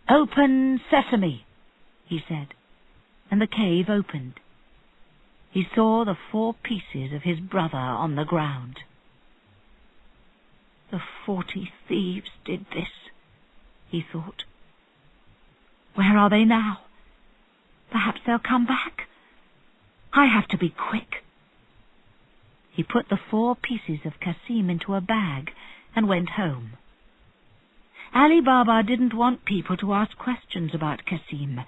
"Open, sesame," he said, and the cave opened. He saw the 4 pieces of his brother on the ground. "The 40 thieves did this," he thought. "Where are they now? Perhaps they'll come back. I have to be quick." He put the 4 pieces of Kasim into a bag and went home. Ali Baba didn't want people to ask questions about Kasim.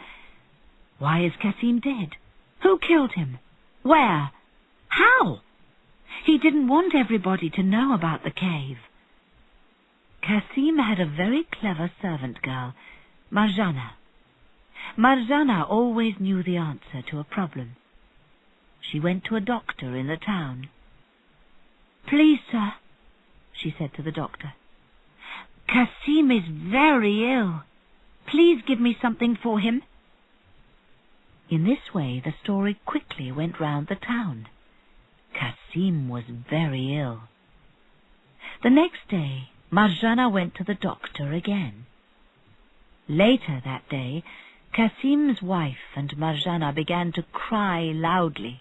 Why is Kasim dead? Who killed him? Where? How? He didn't want everybody to know about the cave. Kasim had a very clever servant girl, Marjana. Marjana always knew the answer to a problem. She went to a doctor in the town. "Please, sir," she said to the doctor, "Kasim is very ill. Please give me something for him." In this way the story quickly went round the town. Kasim was very ill. The next day Marjana went to the doctor again. Later that day Kasim's wife and Marjana began to cry loudly.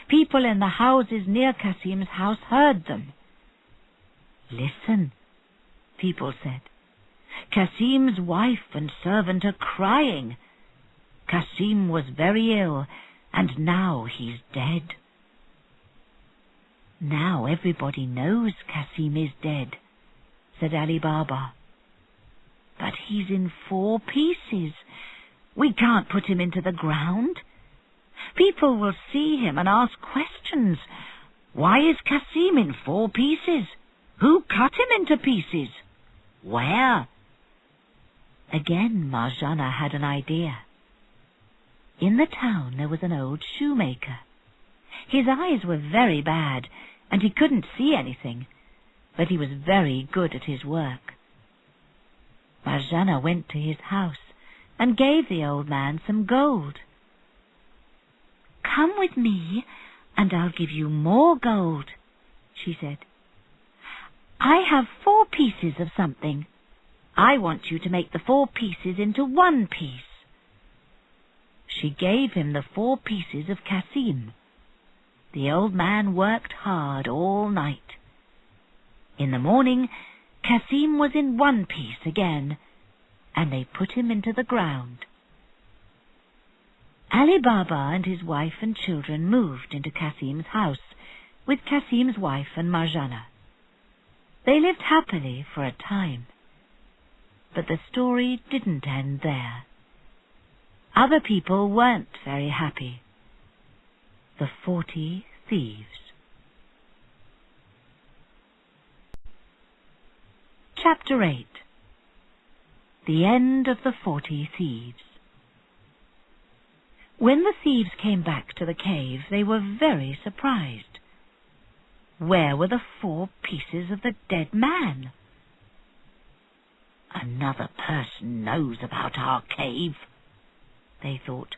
People in the houses near Kasim's house heard them. "Listen," people said. "Kasim's wife and servant are crying. Kasim was very ill, and now he's dead." "Now everybody knows Kasim is dead," said Ali Baba. "But he's in 4 pieces. We can't put him into the ground. People will see him and ask questions. Why is Kasim in 4 pieces? Who cut him into pieces? Where?" Again Marjana had an idea. In the town there was an old shoemaker. His eyes were very bad, and he couldn't see anything, but he was very good at his work. Marjana went to his house and gave the old man some gold. "Come with me, and I'll give you more gold," she said. "I have 4 pieces of something. I want you to make the 4 pieces into 1 piece." She gave him the 4 pieces of Kasim. The old man worked hard all night. In the morning, Kasim was in 1 piece again, and they put him into the ground. Ali Baba and his wife and children moved into Kasim's house with Kasim's wife and Marjana. They lived happily for a time. But the story didn't end there. Other people weren't very happy. The 40 Thieves. Chapter 8. The End of the 40 Thieves. When the thieves came back to the cave, they were very surprised. Where were the 4 pieces of the dead man? "Another person knows about our cave," they thought.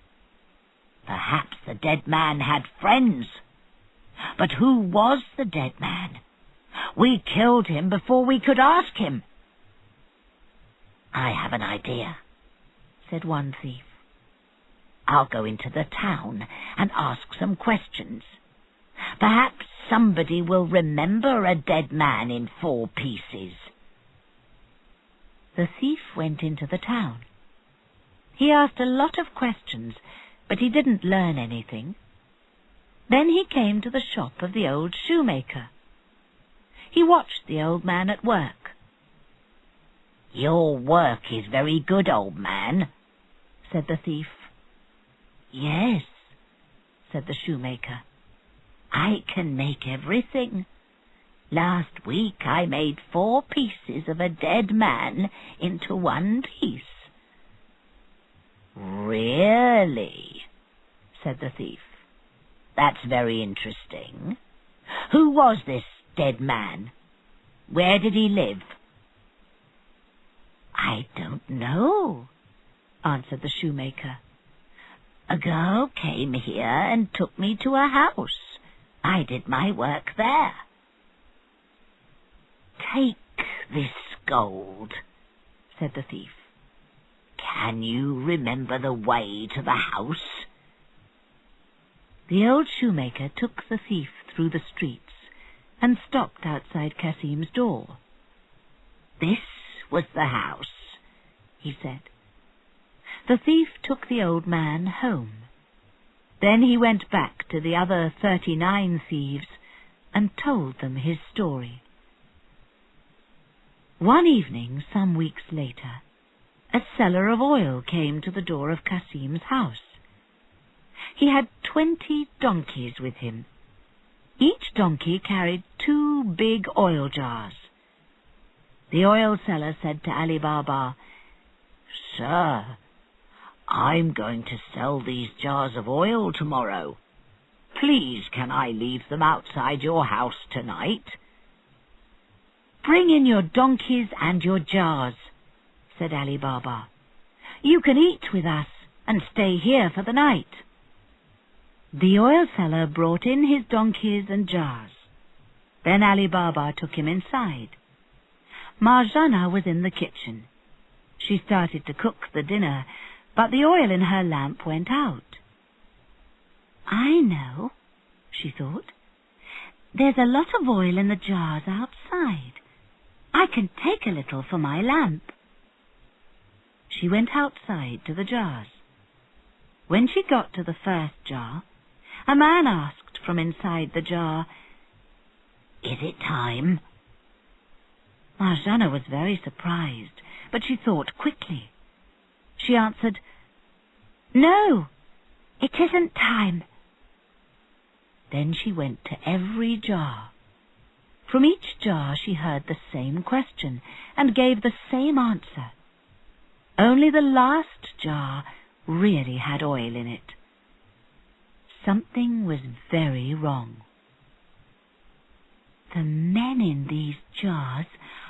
"Perhaps the dead man had friends. But who was the dead man? We killed him before we could ask him." "I have an idea," said one thief. "I'll go into the town and ask some questions. Perhaps somebody will remember a dead man in 4 pieces." The thief went into the town. He asked a lot of questions, but he didn't learn anything. Then he came to the shop of the old shoemaker. He watched the old man at work. "Your work is very good, old man," said the thief. "Yes," said the shoemaker. "I can make everything. Last week I made 4 pieces of a dead man into 1 piece." "Really?" said the thief. "That's very interesting. Who was this dead man? Where did he live?" "I don't know," answered the shoemaker. "A girl came here and took me to a house. I did my work there." "Take this gold," said the thief. "Can you remember the way to the house?" The old shoemaker took the thief through the streets and stopped outside Kasim's door. "This was the house," he said. The thief took the old man home. Then he went back to the other 39 thieves and told them his story. One evening, some weeks later, a seller of oil came to the door of Kasim's house. He had 20 donkeys with him. Each donkey carried 2 big oil jars. The oil seller said to Ali Baba, "Sir, I'm going to sell these jars of oil tomorrow. Please, can I leave them outside your house tonight?" "Bring in your donkeys and your jars," said Ali Baba. "You can eat with us and stay here for the night." The oil seller brought in his donkeys and jars. Then Ali Baba took him inside. Marjana was in the kitchen. She started to cook the dinner, but the oil in her lamp went out. "I know," she thought. "There's a lot of oil in the jars outside. I can take a little for my lamp." She went outside to the jars. When she got to the first jar, a man asked from inside the jar, "Is it time?" Marjana was very surprised, but she thought quickly. She answered, "No, it isn't time." Then she went to every jar. From each jar she heard the same question and gave the same answer. Only the last jar really had oil in it. Something was very wrong. "The men in these jars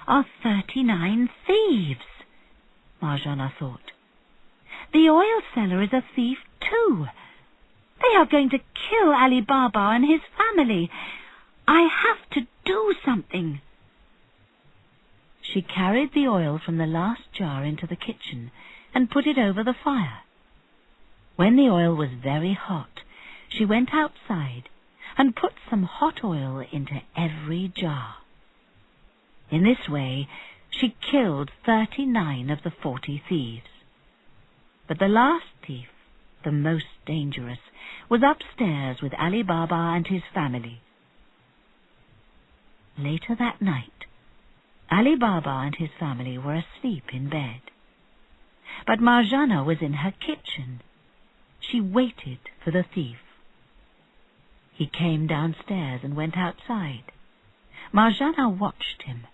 are 39 thieves," Marjana thought. "The oil seller is a thief too. They are going to kill Ali Baba and his family. I have to do something." She carried the oil from the last jar into the kitchen and put it over the fire. When the oil was very hot, she went outside and put some hot oil into every jar. In this way, she killed 39 of the 40 thieves. But the last thief, the most dangerous, was upstairs with Ali Baba and his family. Later that night, Ali Baba and his family were asleep in bed. But Marjana was in her kitchen. She waited for the thief. He came downstairs and went outside. Marjana watched him.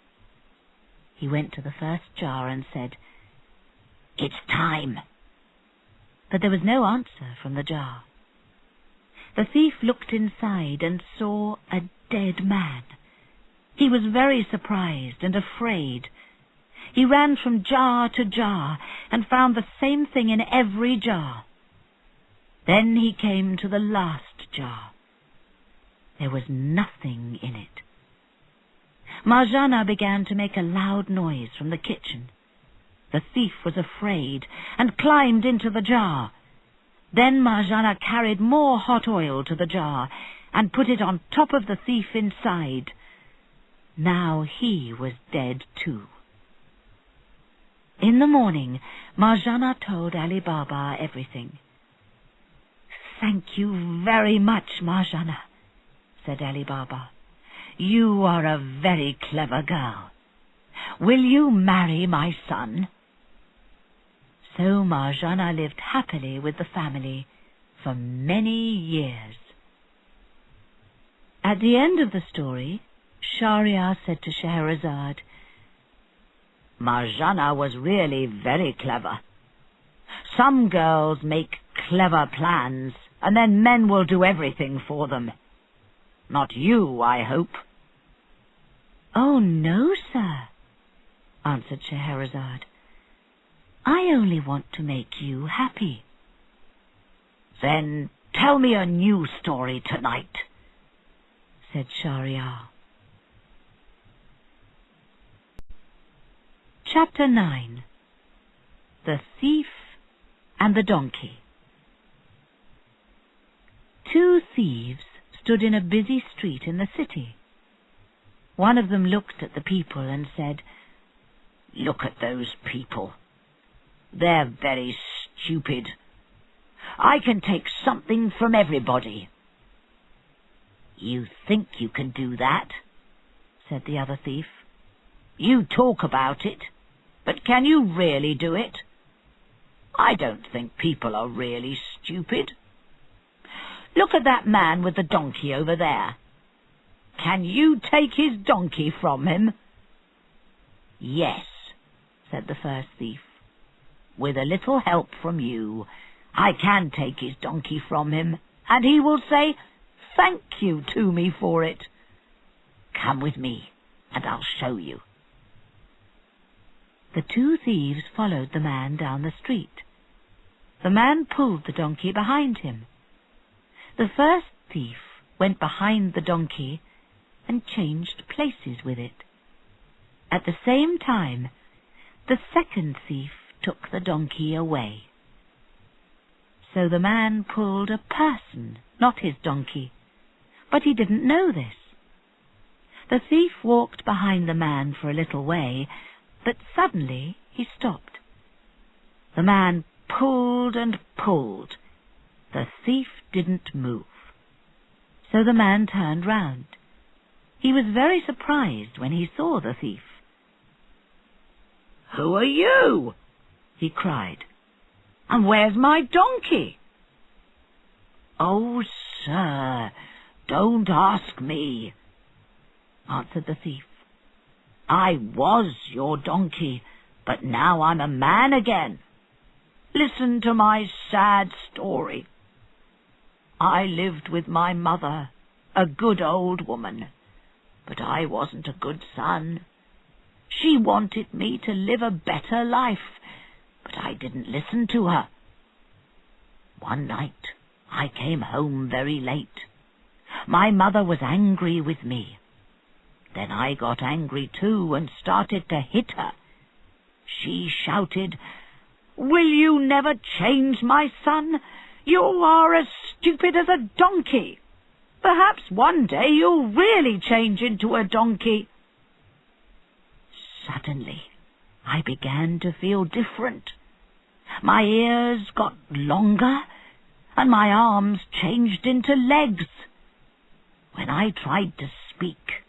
He went to the first jar and said, "It's time." But there was no answer from the jar. The thief looked inside and saw a dead man. He was very surprised and afraid. He ran from jar to jar and found the same thing in every jar. Then he came to the last jar. There was nothing in it. Marjana began to make a loud noise from the kitchen. The thief was afraid and climbed into the jar. Then Marjana carried more hot oil to the jar and put it on top of the thief inside. Now he was dead too. In the morning, Marjana told Ali Baba everything. "Thank you very much, Marjana," said Ali Baba. "You are a very clever girl. Will you marry my son?" So Marjana lived happily with the family for many years. At the end of the story, Shahryar said to Scheherazade, "Marjana was really very clever. Some girls make clever plans, and then men will do everything for them. Not you, I hope." "Oh, no, sir," answered Scheherazade. "I only want to make you happy." "Then tell me a new story tonight." said Shahryar. Chapter 9. The Thief and the Donkey. 2 thieves stood in a busy street in the city. One of them looked at the people and said, "Look at those people. They're very stupid. I can take something from everybody." "You think you can do that," said the other thief. "You talk about it, but can you really do it? I don't think people are really stupid. Look at that man with the donkey over there. Can you take his donkey from him?" "Yes," said the first thief. "With a little help from you, I can take his donkey from him, and he will say thank you to me for it. Come with me, and I'll show you." The 2 thieves followed the man down the street. The man pulled the donkey behind him. The first thief went behind the donkey and changed places with it. At the same time, the second thief took the donkey away. So the man pulled a person, not his donkey, but he didn't know this. The thief walked behind the man for a little way, but suddenly he stopped. The man pulled and pulled. The thief didn't move. So the man turned round. He was very surprised when he saw the thief. "Who are you?" he cried. "And where's my donkey?" "Oh, sir, don't ask me," answered the thief. "I was your donkey, but now I'm a man again. Listen to my sad story. I lived with my mother, a good old woman, but I wasn't a good son. She wanted me to live a better life, but I didn't listen to her. One night I came home very late. My mother was angry with me. Then I got angry too and started to hit her. She shouted, 'Will you never change, my son? You are as stupid as a donkey. Perhaps one day you'll really change into a donkey.' Suddenly, I began to feel different. My ears got longer, and my arms changed into legs. When I tried to speak,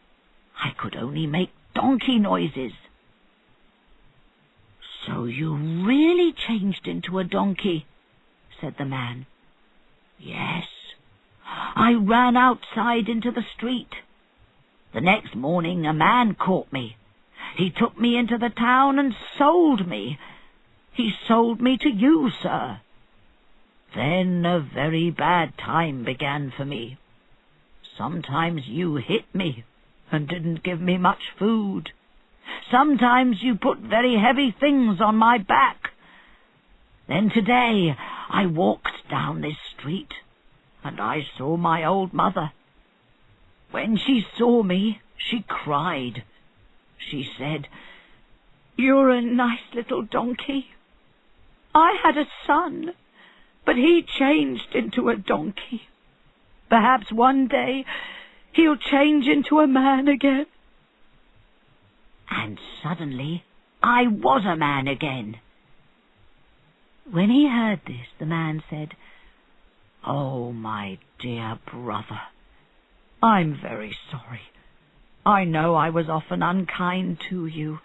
I could only make donkey noises." "So you really changed into a donkey?" said the man. "Yes. I ran outside into the street. The next morning a man caught me. He took me into the town and sold me. He sold me to you, sir. Then a very bad time began for me. Sometimes you hit me and didn't give me much food. Sometimes you put very heavy things on my back. Then today I walked down this street, and I saw my old mother. When she saw me, she cried. She said, 'You're a nice little donkey. I had a son, but he changed into a donkey. Perhaps one day he'll change into a man again.' And suddenly I was a man again." When he heard this, the man said, "Oh, my dear brother, I'm very sorry. I know I was often unkind to you,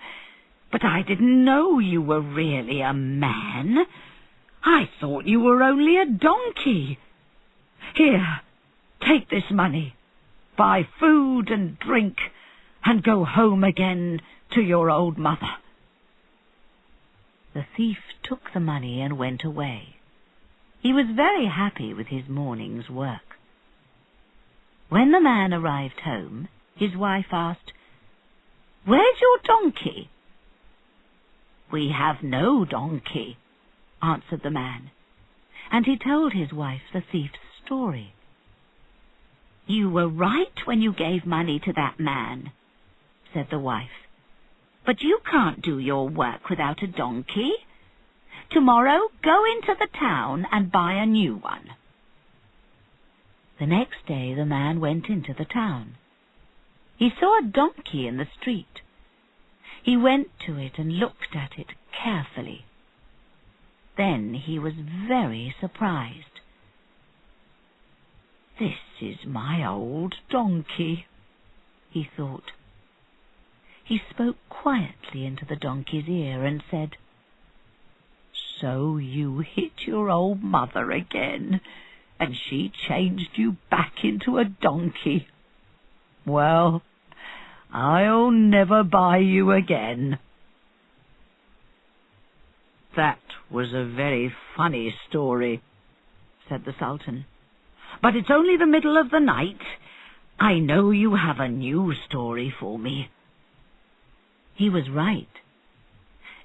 but I didn't know you were really a man. I thought you were only a donkey. Here, take this money, buy food and drink, and go home again to your old mother." The thief took the money and went away. He was very happy with his morning's work. When the man arrived home, his wife asked, "Where's your donkey?" "We have no donkey," answered the man, and he told his wife the thief's story. "You were right when you gave money to that man," said the wife. "But you can't do your work without a donkey. Tomorrow go into the town and buy a new one." The next day the man went into the town. He saw a donkey in the street. He went to it and looked at it carefully. Then he was very surprised. "This is my old donkey," he thought. He spoke quietly into the donkey's ear and said, "So you hit your old mother again, and she changed you back into a donkey. Well, I'll never buy you again." "That was a very funny story," said the Sultan. "But it's only the middle of the night. I know you have a new story for me." He was right.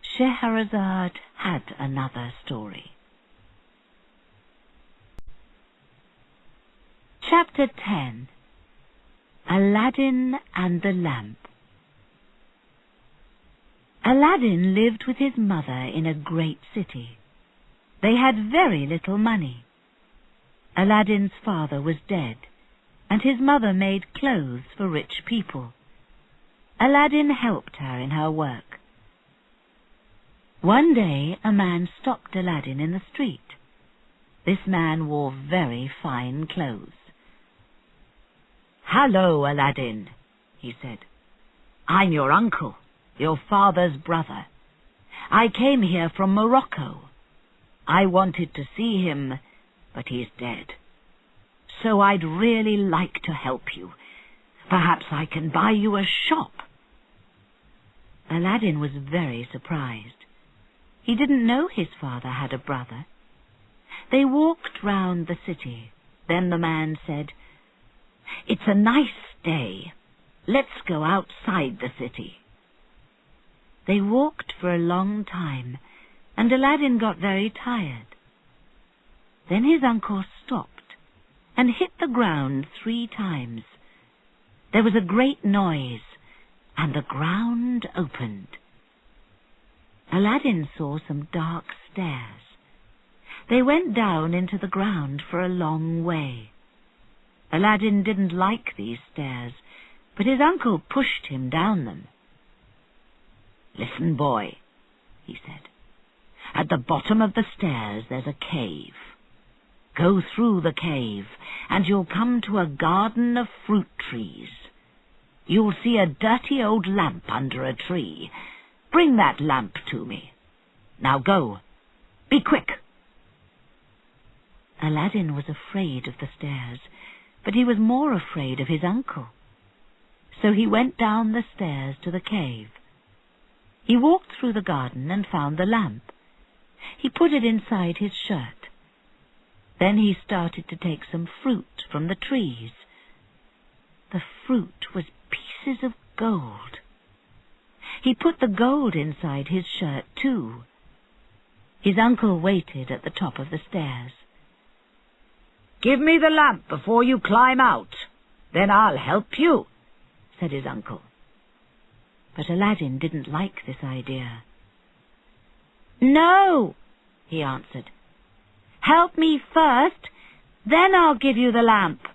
Scheherazade had another story. Chapter 10. Aladdin and the Lamp. Aladdin lived with his mother in a great city. They had very little money. Aladdin's father was dead, and his mother made clothes for rich people. Aladdin helped her in her work. One day a man stopped Aladdin in the street. This man wore very fine clothes. "Hello, Aladdin," he said. "I'm your uncle, your father's brother. I came here from Morocco. I wanted to see him, but he's dead. So I'd really like to help you. Perhaps I can buy you a shop." Aladdin was very surprised. He didn't know his father had a brother. They walked round the city. Then the man said, "It's a nice day. Let's go outside the city." They walked for a long time, and Aladdin got very tired. Then his uncle stopped and hit the ground 3 times. There was a great noise, and the ground opened. Aladdin saw some dark stairs. They went down into the ground for a long way. Aladdin didn't like these stairs, but his uncle pushed him down them. "Listen, boy," he said. "At the bottom of the stairs there's a cave. Go through the cave, and you'll come to a garden of fruit trees. You'll see a dirty old lamp under a tree. Bring that lamp to me. Now go. Be quick." Aladdin was afraid of the stairs, but he was more afraid of his uncle. So he went down the stairs to the cave. He walked through the garden and found the lamp. He put it inside his shirt. Then he started to take some fruit from the trees. The fruit was pieces of gold. He put the gold inside his shirt, too. His uncle waited at the top of the stairs. "Give me the lamp before you climb out. Then I'll help you," said his uncle. But Aladdin didn't like this idea. "No," he answered. "Help me first, then I'll give you the lamp."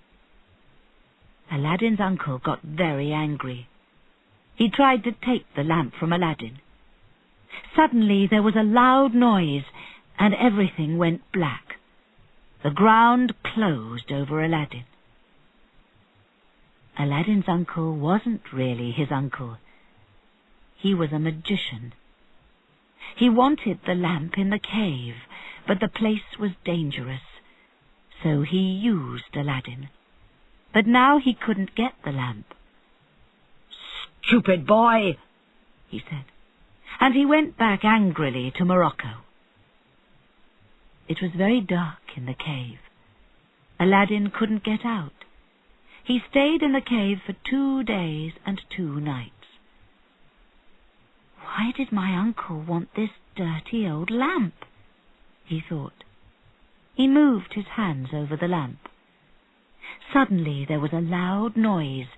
Aladdin's uncle got very angry. He tried to take the lamp from Aladdin. Suddenly there was a loud noise, and everything went black. The ground closed over Aladdin. Aladdin's uncle wasn't really his uncle. He was a magician. He wanted the lamp in the cave, but the place was dangerous, so he used Aladdin. But now he couldn't get the lamp. "Stupid boy," he said, and he went back angrily to Morocco. It was very dark in the cave. Aladdin couldn't get out. He stayed in the cave for 2 days and 2 nights. Why did my uncle want this dirty old lamp? He thought. He moved his hands over the lamp. Suddenly there was a loud noise,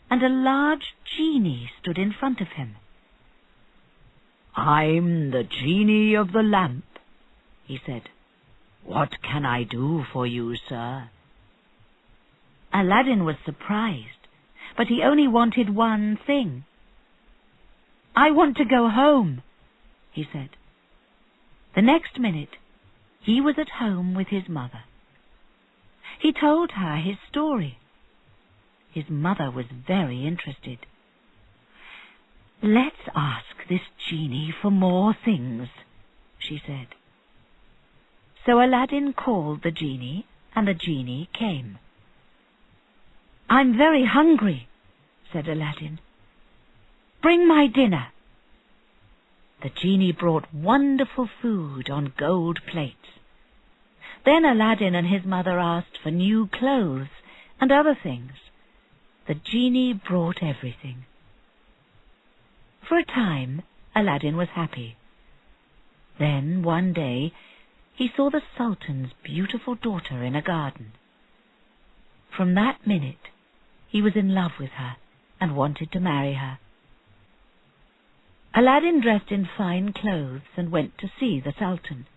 and a large genie stood in front of him. "I'm the genie of the lamp," he said. "What can I do for you, sir?" Aladdin was surprised, but he only wanted one thing. "I want to go home," he said. The next minute, he was at home with his mother. He told her his story. His mother was very interested. "Let's ask this genie for more things," she said. So Aladdin called the genie, and the genie came. "I'm very hungry," said Aladdin. "Bring my dinner." The genie brought wonderful food on gold plates. Then Aladdin and his mother asked for new clothes and other things. The genie brought everything. For a time, Aladdin was happy. Then, one day, he saw the Sultan's beautiful daughter in a garden. From that minute, he was in love with her and wanted to marry her. Aladdin dressed in fine clothes and went to see the Sultan.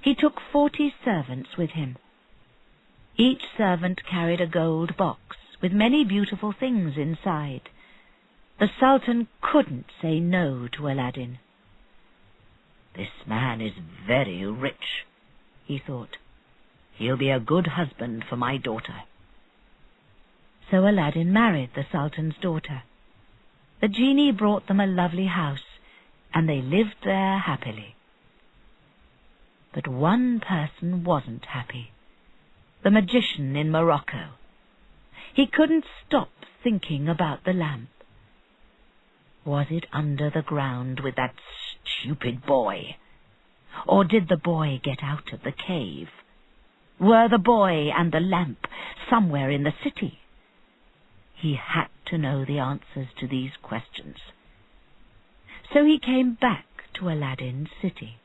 He took 40 servants with him. Each servant carried a gold box with many beautiful things inside. The Sultan couldn't say no to Aladdin. "This man is very rich," he thought. "He'll be a good husband for my daughter." So Aladdin married the Sultan's daughter. The genie brought them a lovely house, and they lived there happily. But one person wasn't happy. The magician in Morocco. He couldn't stop thinking about the lamp. Was it under the ground with that stupid boy? Or did the boy get out of the cave? Were the boy and the lamp somewhere in the city? He had to know the answers to these questions. So he came back to Aladdin's city.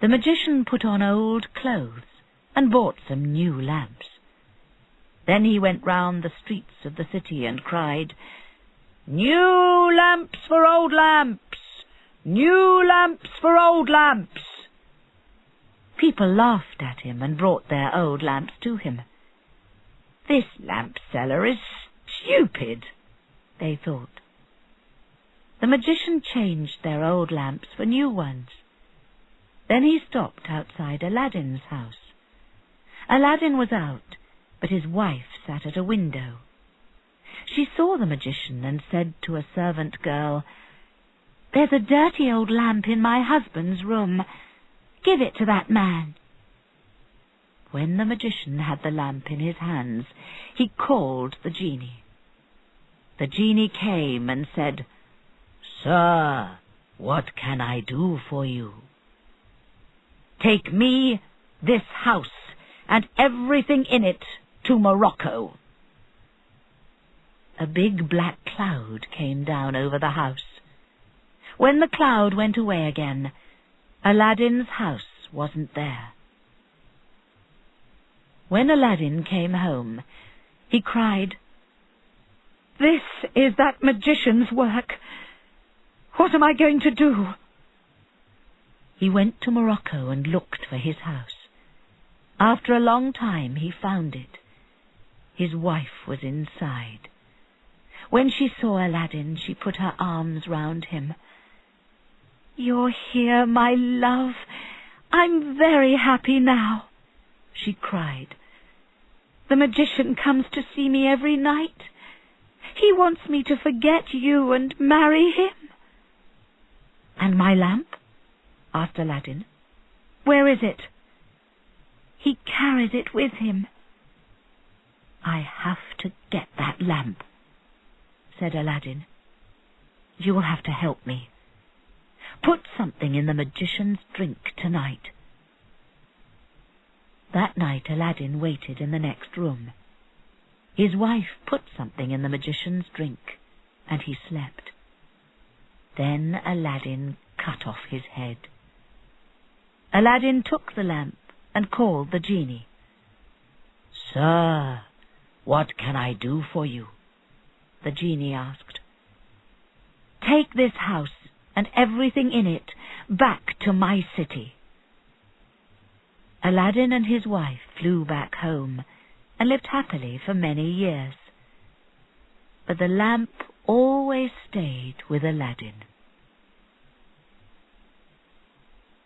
The magician put on old clothes and bought some new lamps. Then he went round the streets of the city and cried, "New lamps for old lamps! New lamps for old lamps!" People laughed at him and brought their old lamps to him. "This lamp seller is stupid," they thought. The magician changed their old lamps for new ones. Then he stopped outside Aladdin's house. Aladdin was out, but his wife sat at a window. She saw the magician and said to a servant girl, "There's a dirty old lamp in my husband's room. Give it to that man." When the magician had the lamp in his hands, he called the genie. The genie came and said, "Sir, what can I do for you?" "Take me, this house, and everything in it to Morocco." A big black cloud came down over the house. When the cloud went away again, Aladdin's house wasn't there. When Aladdin came home, he cried, "This is that magician's work. What am I going to do?" He went to Morocco and looked for his house. After a long time he found it. His wife was inside. When she saw Aladdin, she put her arms round him. "You're here, my love. I'm very happy now," she cried. "The magician comes to see me every night. He wants me to forget you and marry him." "And my lamp?" asked Aladdin. "Where is it?" "He carries it with him." "I have to get that lamp," said Aladdin. "You will have to help me. Put something in the magician's drink tonight." That night Aladdin waited in the next room. His wife put something in the magician's drink, and he slept. Then Aladdin cut off his head. Aladdin took the lamp and called the genie. "Sir, what can I do for you?" the genie asked. "Take this house and everything in it back to my city." Aladdin and his wife flew back home and lived happily for many years. But the lamp always stayed with Aladdin.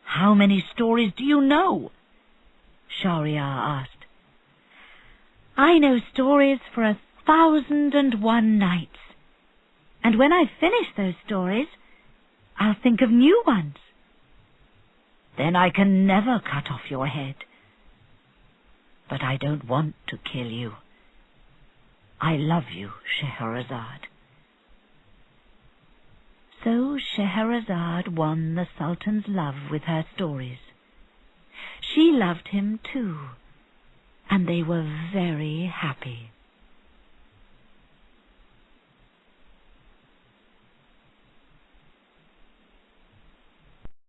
"How many stories do you know?" Shahryar asked. "I know stories for 1,001 nights, and when I've finished those stories, I'll think of new ones. Then I can never cut off your head. But I don't want to kill you. I love you, Scheherazade." So Scheherazade won the Sultan's love with her stories. She loved him too, and they were very happy.